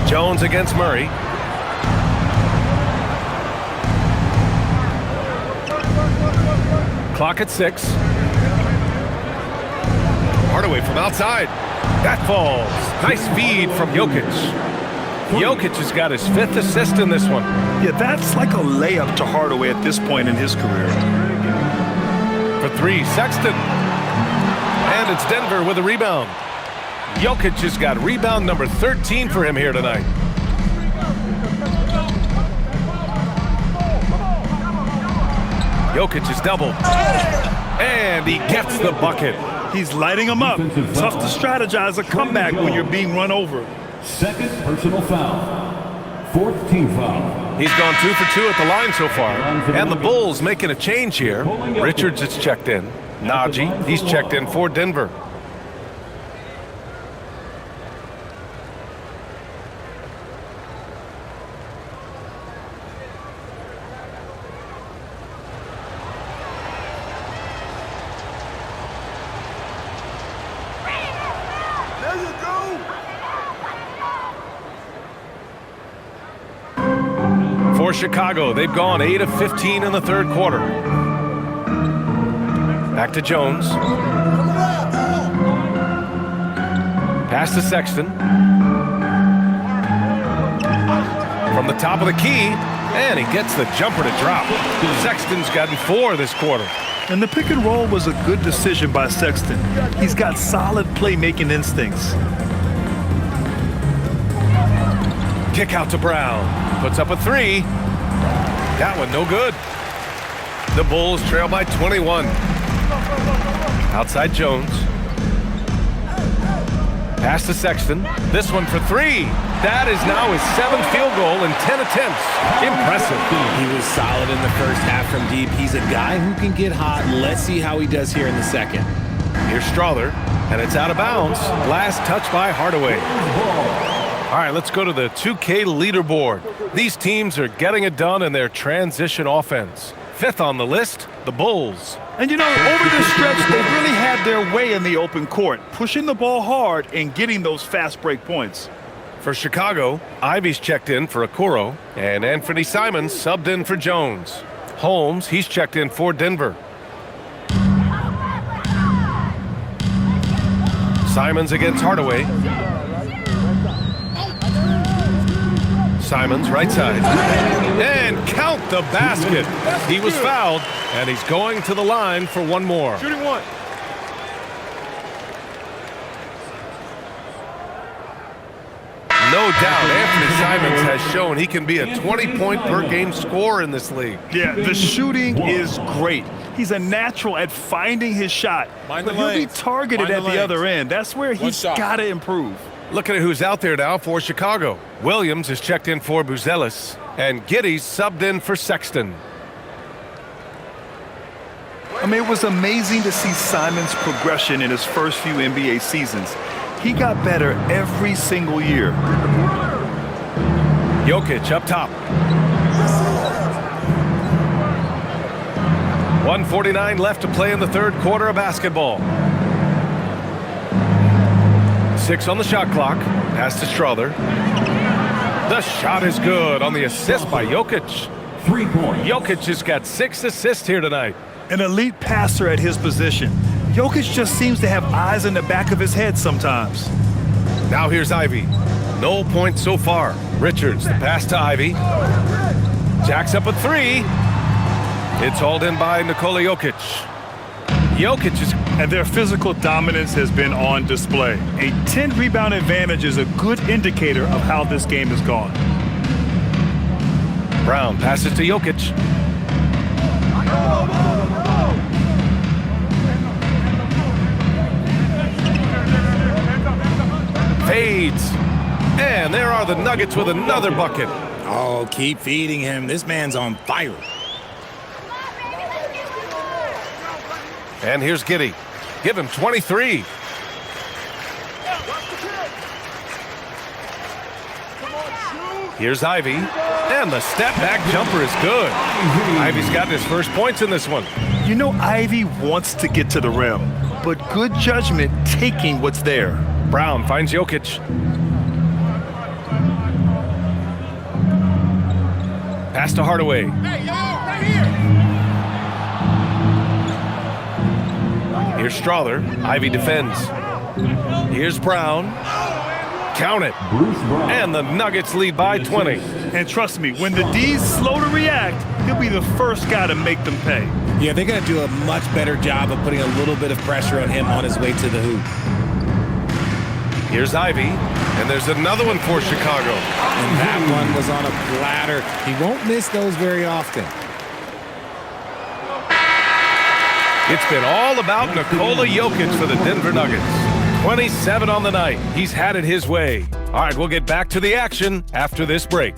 Jones against Murray. clock at 6. Hardaway from outside. That falls. Nice feed from Jokic. Jokic has got his 5th assist in this one. Yeah, that's like a layup to Hardaway at this point in his career. For 3, Sexton. And it's Denver with a rebound. Jokic has got rebound number 13 for him here tonight. Jokic is doubled. And he gets the bucket. He's lighting them up. Tough to strategize a comeback when you're being run over. Second personal foul. 4th team foul. He's gone 2 for 2 at the line so far. And the Bulls making a change here. Richards is checked in. Najee, he's checked in for Denver. For Chicago, they've gone 8 of 15 in the 3rd quarter. Back to Jones. Pass to Sexton. From the top of the key, and he gets the jumper to drop. Sexton's gotten 4 this quarter. And the pick and roll was a good decision by Sexton. He's got solid playmaking instincts. Kick out to Brown. Puts up a 3. That one no good. The Bulls trail by 21. Outside Jones. Pass to Sexton. This one for 3. That is now his 7th field goal in 10 attempts. Impressive. He was solid in the first half from deep. He's a guy who can get hot. Let's see how he does here in the second. Here's Strother, and it's out of bounds. Last touch by Hardaway. All right, let's go to the 2K leaderboard. These teams are getting it done in their transition offense. 5th on the list, the Bulls. And you know, over this stretch, they really had their way in the open court, pushing the ball hard and getting those fast break points. For Chicago, Ivy's checked in for Okoro, and Anthony Simons subbed in for Jones. Holmes, he's checked in for Denver. Simons against Hardaway. Simons, right side. And count the basket. He was fouled, and he's going to the line for one more. Shooting 1. No doubt, Anthony Simons has shown he can be a 20-point-per-game scorer in this league. Yeah, the shooting is great. He's a natural at finding his shot, but he'll be targeted at the other end. That's where he's got to improve. Looking at who's out there now for Chicago. Williams is checked in for Buzelis, and Giddey's subbed in for Sexton. I mean, it was amazing to see Simons' progression in his first few NBA seasons. He got better every single year. Jokic up top. 1:49 left to play in the 3rd quarter of basketball. 6 on the shot clock. Pass to Strother. The shot is good on the assist by Jokic. 3 points. Jokic has got 6 assists here tonight. An elite passer at his position. Jokic just seems to have eyes in the back of his head sometimes. Now here's Ivy. No points so far. Richards, the pass to Ivy. Jacks up a 3. It's hauled in by Nikola Jokic. Jokic is... And their physical dominance has been on display. A 10-rebound advantage is a good indicator of how this game has gone. Brown passes to Jokic. Fades. And there are the Nuggets with another bucket. Oh, keep feeding him. This man's on fire. And here's Giddey. Give him 23. Here's Ivy. And the step-back jumper is good. Ivy's got his first points in this one. You know, Ivy wants to get to the rim, but good judgment taking what's there. Brown finds Jokic. Pass to Hardaway. Here's Strother. Ivy defends. Here's Brown. Count it. And the Nuggets lead by 20. And trust me, when the D's slow to react, he'll be the first guy to make them pay. Yeah, they're going to do a much better job of putting a little bit of pressure on him on his way to the hoop. Here's Ivy, and there's another one for Chicago. And that one was on a platter. He won't miss those very often. It's been all about Nikola Jokic for the Denver Nuggets. 27 on the night. He's had it his way. All right, we'll get back to the action after this break.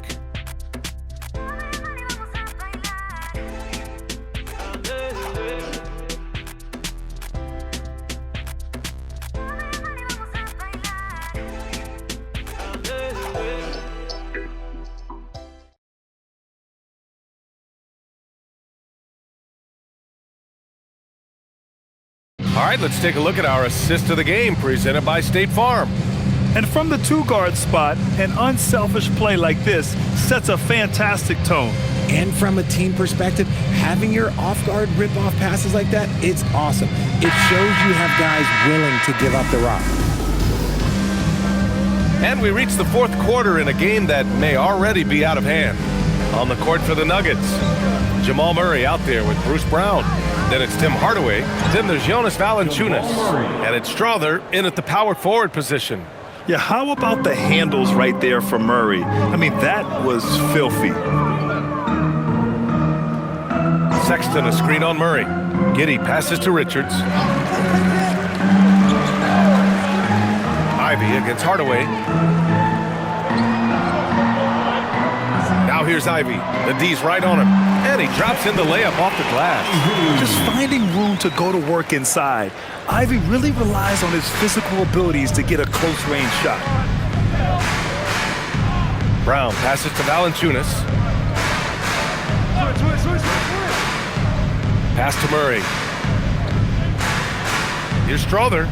All right, let's take a look at our assist of the game presented by State Farm. And from the two-guard spot, an unselfish play like this sets a fantastic tone. And from a team perspective, having your off-guard rip-off passes like that, it's awesome. It shows you have guys willing to give up the rock. And we reach the fourth quarter in a game that may already be out of hand. On the court for the Nuggets, Jamal Murray out there with Bruce Brown. Then it's Tim Hardaway. Then there's Jonas Valanciunas. And it's Strother in at the power forward position. Yeah, how about the handles right there for Murray? I mean, that was filthy. Sexton, a screen on Murray. Giddey passes to Richards. Ivy against Hardaway. Now here's Ivy. The D's right on him. And he drops in the layup off the glass. Just finding room to go to work inside. Ivy really relies on his physical abilities to get a close-range shot. Brown passes to Valanciunas. Pass to Murray. Here's Strother.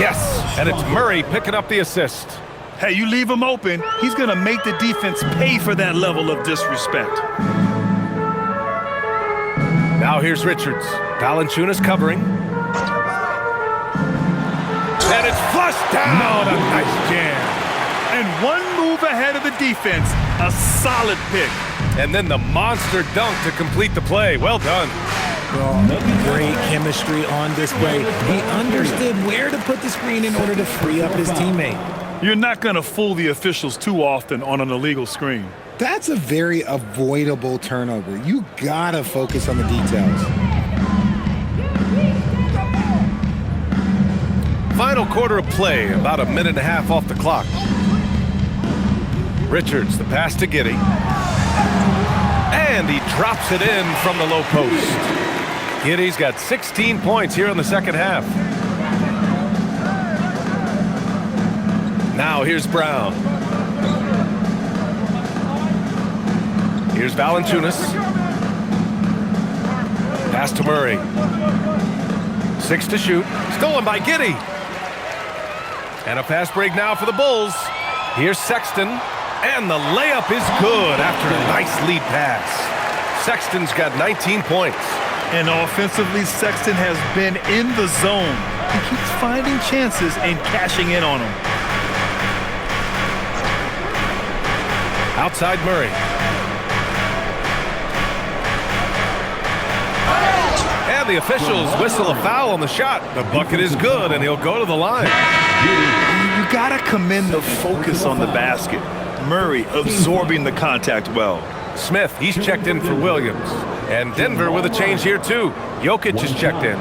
Yes, and it's Murray picking up the assist. Hey, you leave him open, he's going to make the defense pay for that level of disrespect. Now here's Richards. Valanciunas covering. And it's flushed down. A nice jam. And one move ahead of the defense. A solid pick. And then the monster dunk to complete the play. Well done. Well, great chemistry on display. He understood where to put the screen in order to free up his teammate. You're not going to fool the officials too often on an illegal screen. That's a very avoidable turnover. You gotta focus on the details. Final quarter of play, about a minute and a half off the clock. Richards, the pass to Giddey. And he drops it in from the low post. Giddey's got 16 points here in the second half. Now here's Brown. Here's Valanciunas. Pass to Murray. 6 to shoot. Stolen by Giddey. And a fast break now for the Bulls. Here's Sexton. And the layup is good after a nice lead pass. Sexton's got 19 points. And offensively, Sexton has been in the zone. He keeps finding chances and cashing in on them. Outside Murray. And the officials whistle a foul on the shot. The bucket is good, and he'll go to the line. You gotta commend the focus on the basket. Murray absorbing the contact well. Smith, he's checked in for Williams. And Denver with a change here, too. Jokic is checked in.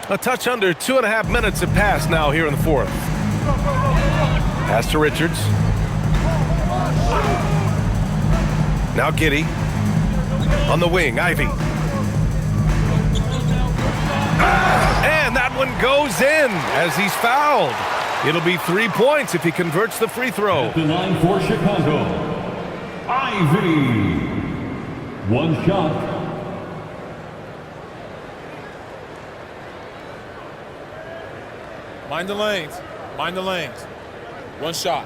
A touch under 2.5 minutes have passed now here in the fourth. Pass to Richards. Now Giddey. On the wing, Ivy. And that one goes in as he's fouled. It'll be 3 points if he converts the free throw. At the line for Chicago, Ivy. One shot. Mind the lanes. Mind the lanes. One shot.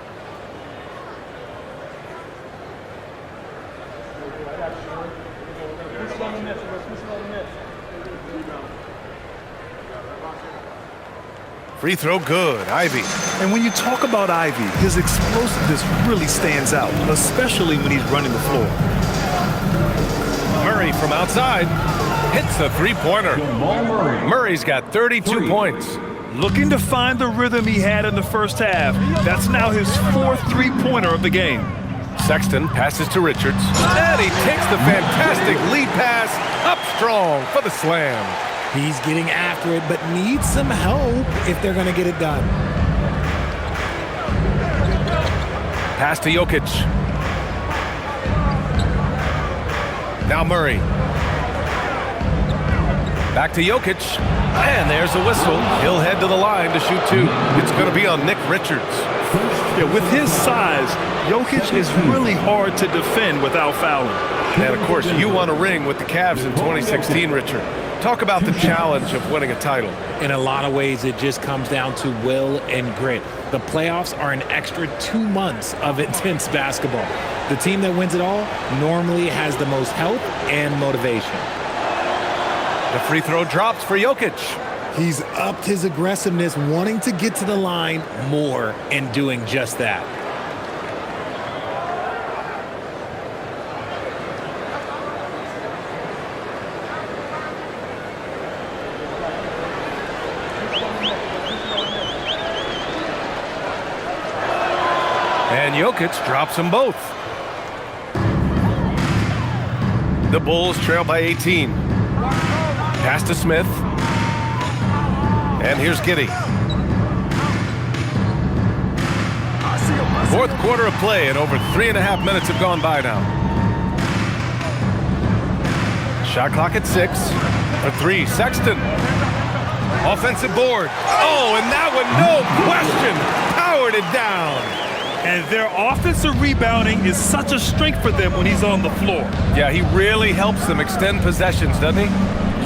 Free throw good. Ivy. And when you talk about Ivy, his explosiveness really stands out, especially when he's running the floor. Murray from outside hits the three-pointer. Murray's got 32 points. Looking to find the rhythm he had in the first half. That's now his 4th three-pointer of the game. Sexton passes to Richards, and he takes the fantastic lead pass up strong for the slam. He's getting after it, but needs some help if they're going to get it done. Pass to Jokic. Now Murray. Back to Jokic. And there's the whistle. He'll head to the line to shoot 2. It's going to be on Nick Richards. Yeah, with his size, Jokic is really hard to defend without fouling. And, of course, you won a ring with the Cavs in 2016, Richard. Talk about the challenge of winning a title. In a lot of ways, it just comes down to will and grit. The playoffs are an extra 2 months of intense basketball. The team that wins it all normally has the most health and motivation. The free throw drops for Jokic. He's upped his aggressiveness, wanting to get to the line more and doing just that. And Jokic drops them both. The Bulls trail by 18. Pass to Smith. And here's Giddey. 4th quarter of play, and over 3.5 minutes have gone by now. Shot clock at 6. For 3, Sexton. Offensive board. Oh, and that one, no question, powered it down. And their offensive rebounding is such a strength for them when he's on the floor. Yeah, he really helps them extend possessions, doesn't he?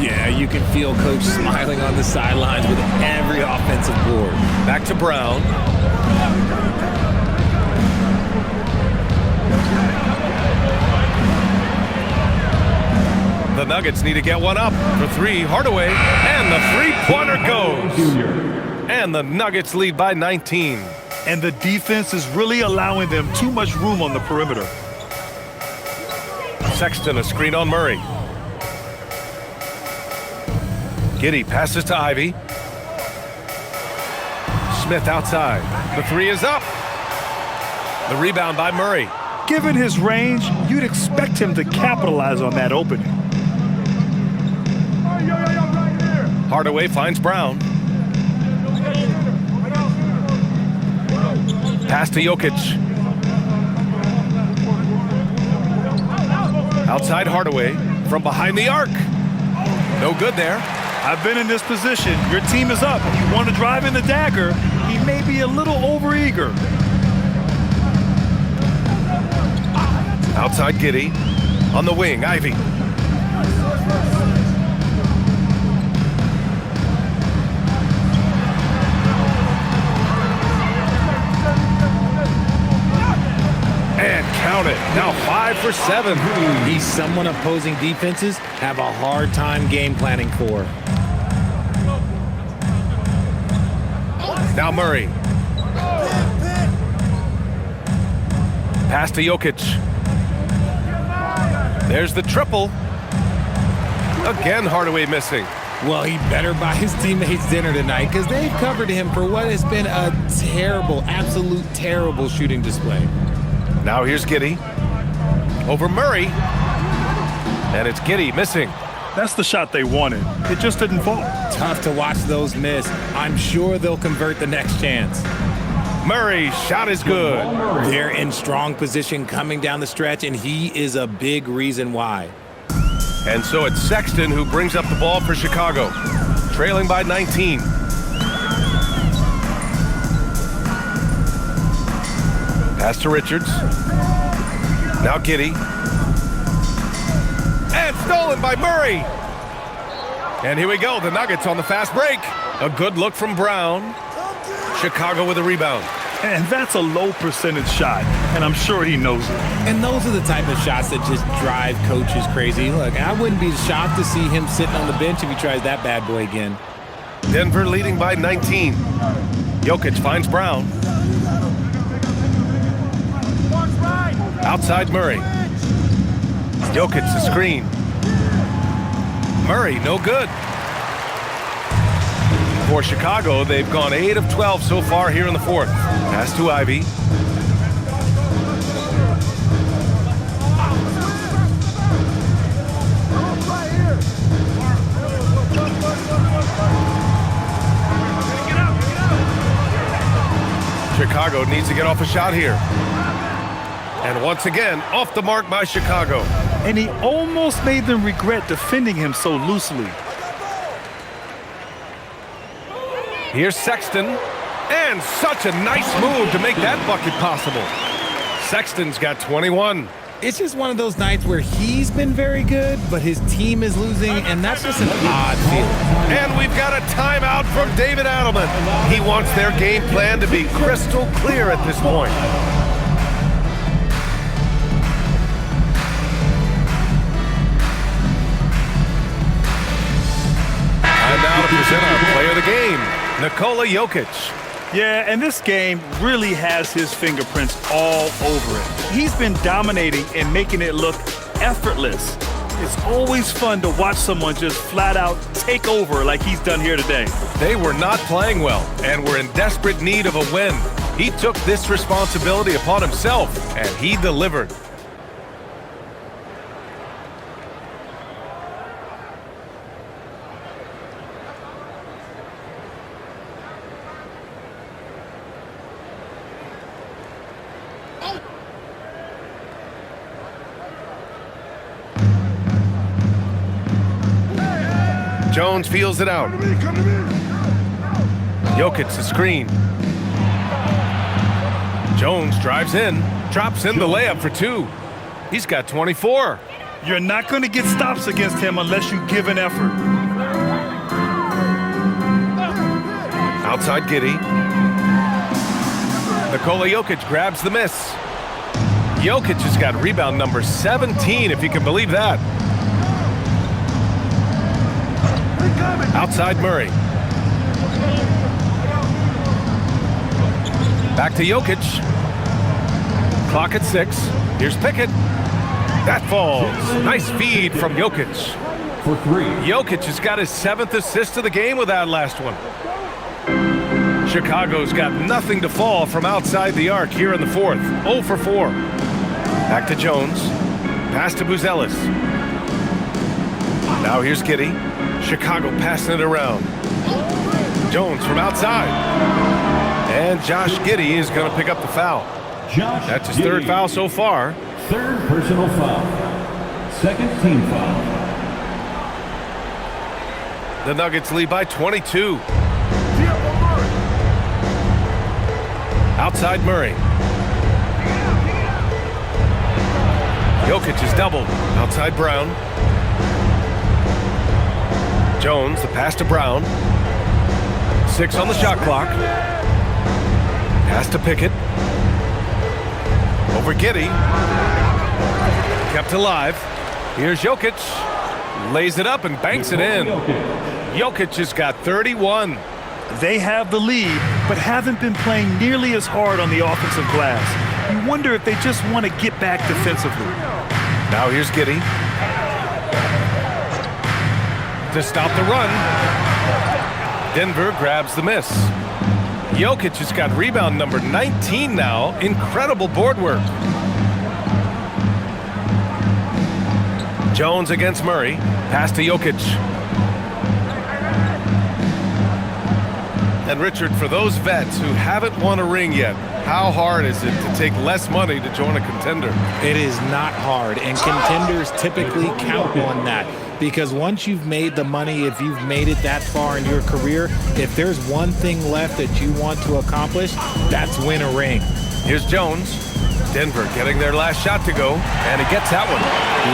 Yeah, you can feel Coach smiling on the sidelines with every offensive board. Back to Brown. The Nuggets need to get one up for 3. Hardaway, and the three-pointer goes. And the Nuggets lead by 19. And the defense is really allowing them too much room on the perimeter. Sexton, a screen on Murray. Giddey passes to Ivy. Smith outside. The 3 is up. The rebound by Murray. Given his range, you'd expect him to capitalize on that opening. Hardaway finds Brown. Pass to Jokic. Outside Hardaway from behind the arc. No good there. I've been in this position. Your team is up. You want to drive in the dagger. He may be a little overeager. Outside Giddey. On the wing, Ivy. And count it. Now 5 for 7. He's someone opposing defenses have a hard time game planning for. Now Murray. Pass to Jokic. There's the triple. Again, Hardaway missing. Well, he better buy his teammates dinner tonight because they've covered him for what has been a terrible, absolute terrible shooting display. Now here's Giddey. Over Murray. And it's Giddey missing. That's the shot they wanted. It just didn't fall. Tough to watch those miss. I'm sure they'll convert the next chance. Murray's shot is good. They're in strong position coming down the stretch, and he is a big reason why. And so it's Sexton who brings up the ball for Chicago, trailing by 19. Pass to Richards. Now Giddey. stolen by Murray. And here we go, the Nuggets on the fast break. A good look from Brown. Chicago with a rebound. And that's a low percentage shot, and I'm sure he knows it. And those are the type of shots that just drive coaches crazy. Look, I wouldn't be shocked to see him sitting on the bench if he tries that bad boy again. Denver leading by 19. Jokic finds Brown. Outside Murray. Jokic the screen. Murray, no good. For Chicago, they've gone 8 of 12 so far here in the fourth. Pass to Ivy. Chicago needs to get off a shot here. And once again, off the mark by Chicago. And he almost made them regret defending him so loosely. Here's Sexton, and such a nice move to make that bucket possible. Sexton's got 21. It's just one of those nights where he's been very good, but his team is losing, and that's just an odd feeling. And we've got a timeout from David Adelman. He wants their game plan to be crystal clear at this point. And now to present our player of the game, Nikola Jokic. Yeah, and this game really has his fingerprints all over it. He's been dominating and making it look effortless. It's always fun to watch someone just flat out take over like he's done here today. They were not playing well and were in desperate need of a win. He took this responsibility upon himself, and he delivered. Jones feels it out. Jokic the screen. Jones drives in, drops in the layup for 2. He's got 24. You're not going to get stops against him unless you give an effort. Outside Giddey. Nikola Jokic grabs the miss. Jokic has got rebound number 17, if you can believe that. Outside Murray. Back to Jokic. Clock at 6. Here's Pickett. That falls. Nice feed from Jokic. For 3. Jokic has got his 7th assist of the game with that last one. Chicago's got nothing to fall from outside the arc here in the fourth. 0 for 4. Back to Jones. Pass to Buzelis. Now here's Giddey. Chicago passing it around. Jones from outside. And Josh Giddey is going to pick up the foul. That's his 3rd foul so far. 3rd personal foul. 2nd team foul. The Nuggets lead by 22. Outside Murray. Jokic is doubled. Outside Brown. Jones, the pass to Brown. 6 on the shot clock. Pass to Pickett. Over Giddey. Kept alive. Here's Jokic. Lays it up and banks it in. Jokic has got 31. They have the lead, but haven't been playing nearly as hard on the offensive glass. You wonder if they just want to get back defensively. Now here's Giddey. To stop the run. Denver grabs the miss. Jokic has got rebound number 19 now. Incredible board work. Jones against Murray. Pass to Jokic. And Richard, for those vets who haven't won a ring yet, how hard is it to take less money to join a contender? It is not hard, and contenders typically count on that. Because once you've made the money, if you've made it that far in your career, if there's one thing left that you want to accomplish, that's win a ring. Here's Jones. Denver getting their last shot to go, and he gets that one.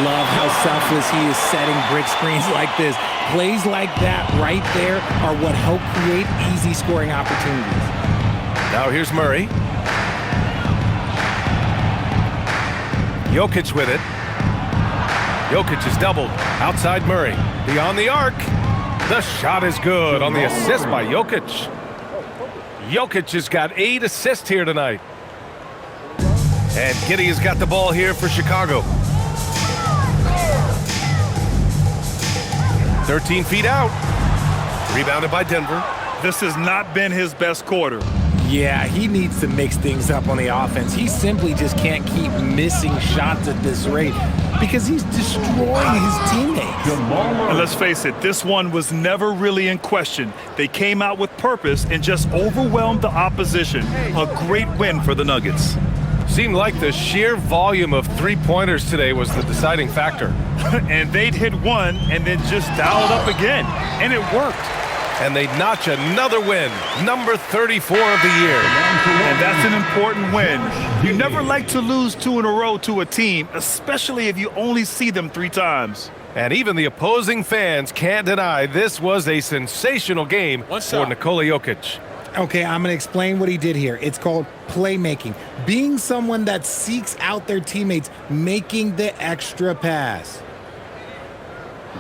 Love how selfless he is setting brick screens like this. Plays like that right there are what help create easy scoring opportunities. Now here's Murray. Jokic with it. Jokic is doubled. Outside Murray. Beyond the arc. The shot is good on the assist by Jokic. Jokic has got 8 assists here tonight. And Giddey has got the ball here for Chicago. 13 feet out. Rebounded by Denver. This has not been his best quarter. Yeah, he needs to mix things up on the offense. He simply just can't keep missing shots at this rate because he's destroying his teammates. And let's face it, this one was never really in question. They came out with purpose and just overwhelmed the opposition. A great win for the Nuggets. Seemed like the sheer volume of three-pointers today was the deciding factor. And they'd hit one and then just dialed up again. And it worked. And they notch another win, number 34 of the year. And that's an important win. You never like to lose 2 in a row to a team, especially if you only see them 3 times. And even the opposing fans can't deny this was a sensational game for Nikola Jokic. Okay, I'm going to explain what he did here. It's called playmaking. Being someone that seeks out their teammates, making the extra pass.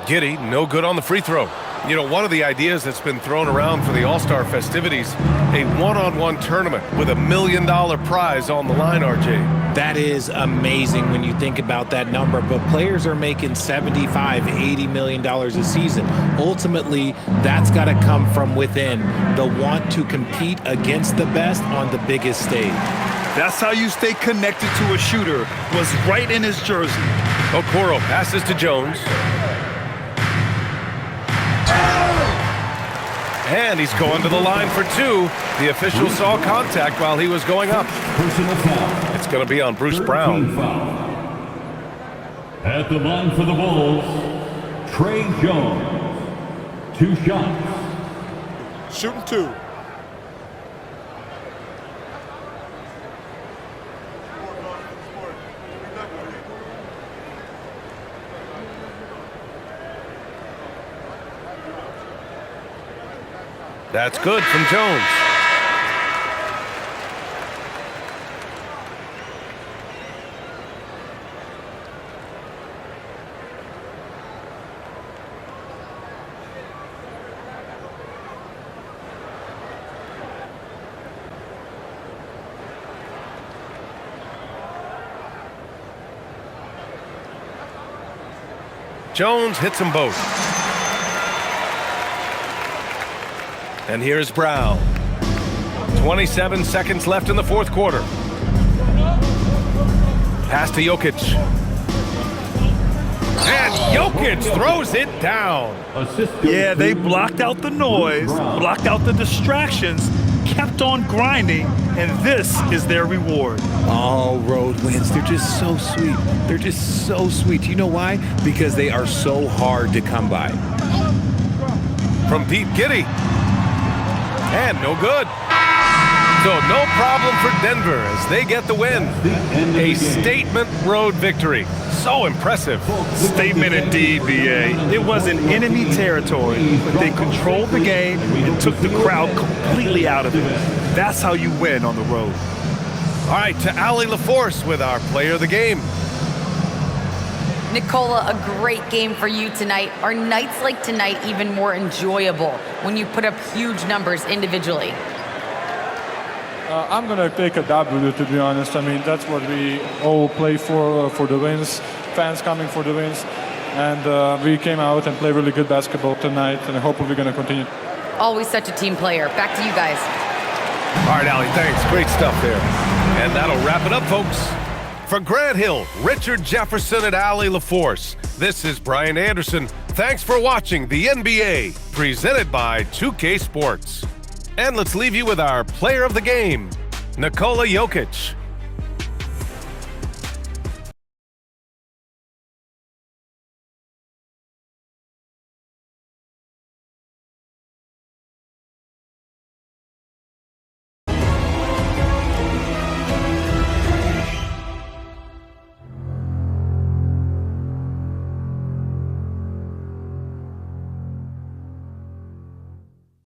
Giddey, no good on the free throw. You know, one of the ideas that's been thrown around for the All-Star festivities, a one-on-one tournament with $1 million prize on the line, RJ. That is amazing when you think about that number, but players are making $75, $80 million a season. Ultimately, that's got to come from within, the want to compete against the best on the biggest stage. That's how you stay connected to a shooter, was right in his jersey. Okoro passes to Jones. And he's going to the line for 2. The official saw contact while he was going up. Personal foul. It's going to be on Bruce Brown. Foul. At the line for the Bulls, Trey Jones. 2 shots. Shooting 2. That's good from Jones. Jones hits them both. And here's Brown. 27 seconds left in the fourth quarter. Pass to Jokic. And Jokic throws it down. Yeah, they blocked out the noise, blocked out the distractions, kept on grinding, and this is their reward. All road wins. They're just so sweet. They're just so sweet. You know why? Because they are so hard to come by. From deep, Giddey. And no good. So no problem for Denver as they get the win. A statement road victory. So impressive. Statement indeed, BA. It was in enemy territory, but they controlled the game and took the crowd completely out of it. That's how you win on the road. All right, to Allie LaForce with our player of the game. Nikola, a great game for you tonight. Are nights like tonight even more enjoyable when you put up huge numbers individually? I'm going to take a W, to be honest. I mean, that's what we all play for the wins. Fans coming for the wins. And we came out and played really good basketball tonight, and I hope we're going to continue. Always such a team player. Back to you guys. All right, Allie, thanks. Great stuff there. And that'll wrap it up, folks. For Grant Hill, Richard Jefferson, and Allie LaForce, this is Brian Anderson. Thanks for watching the NBA, presented by 2K Sports. And let's leave you with our player of the game, Nikola Jokic.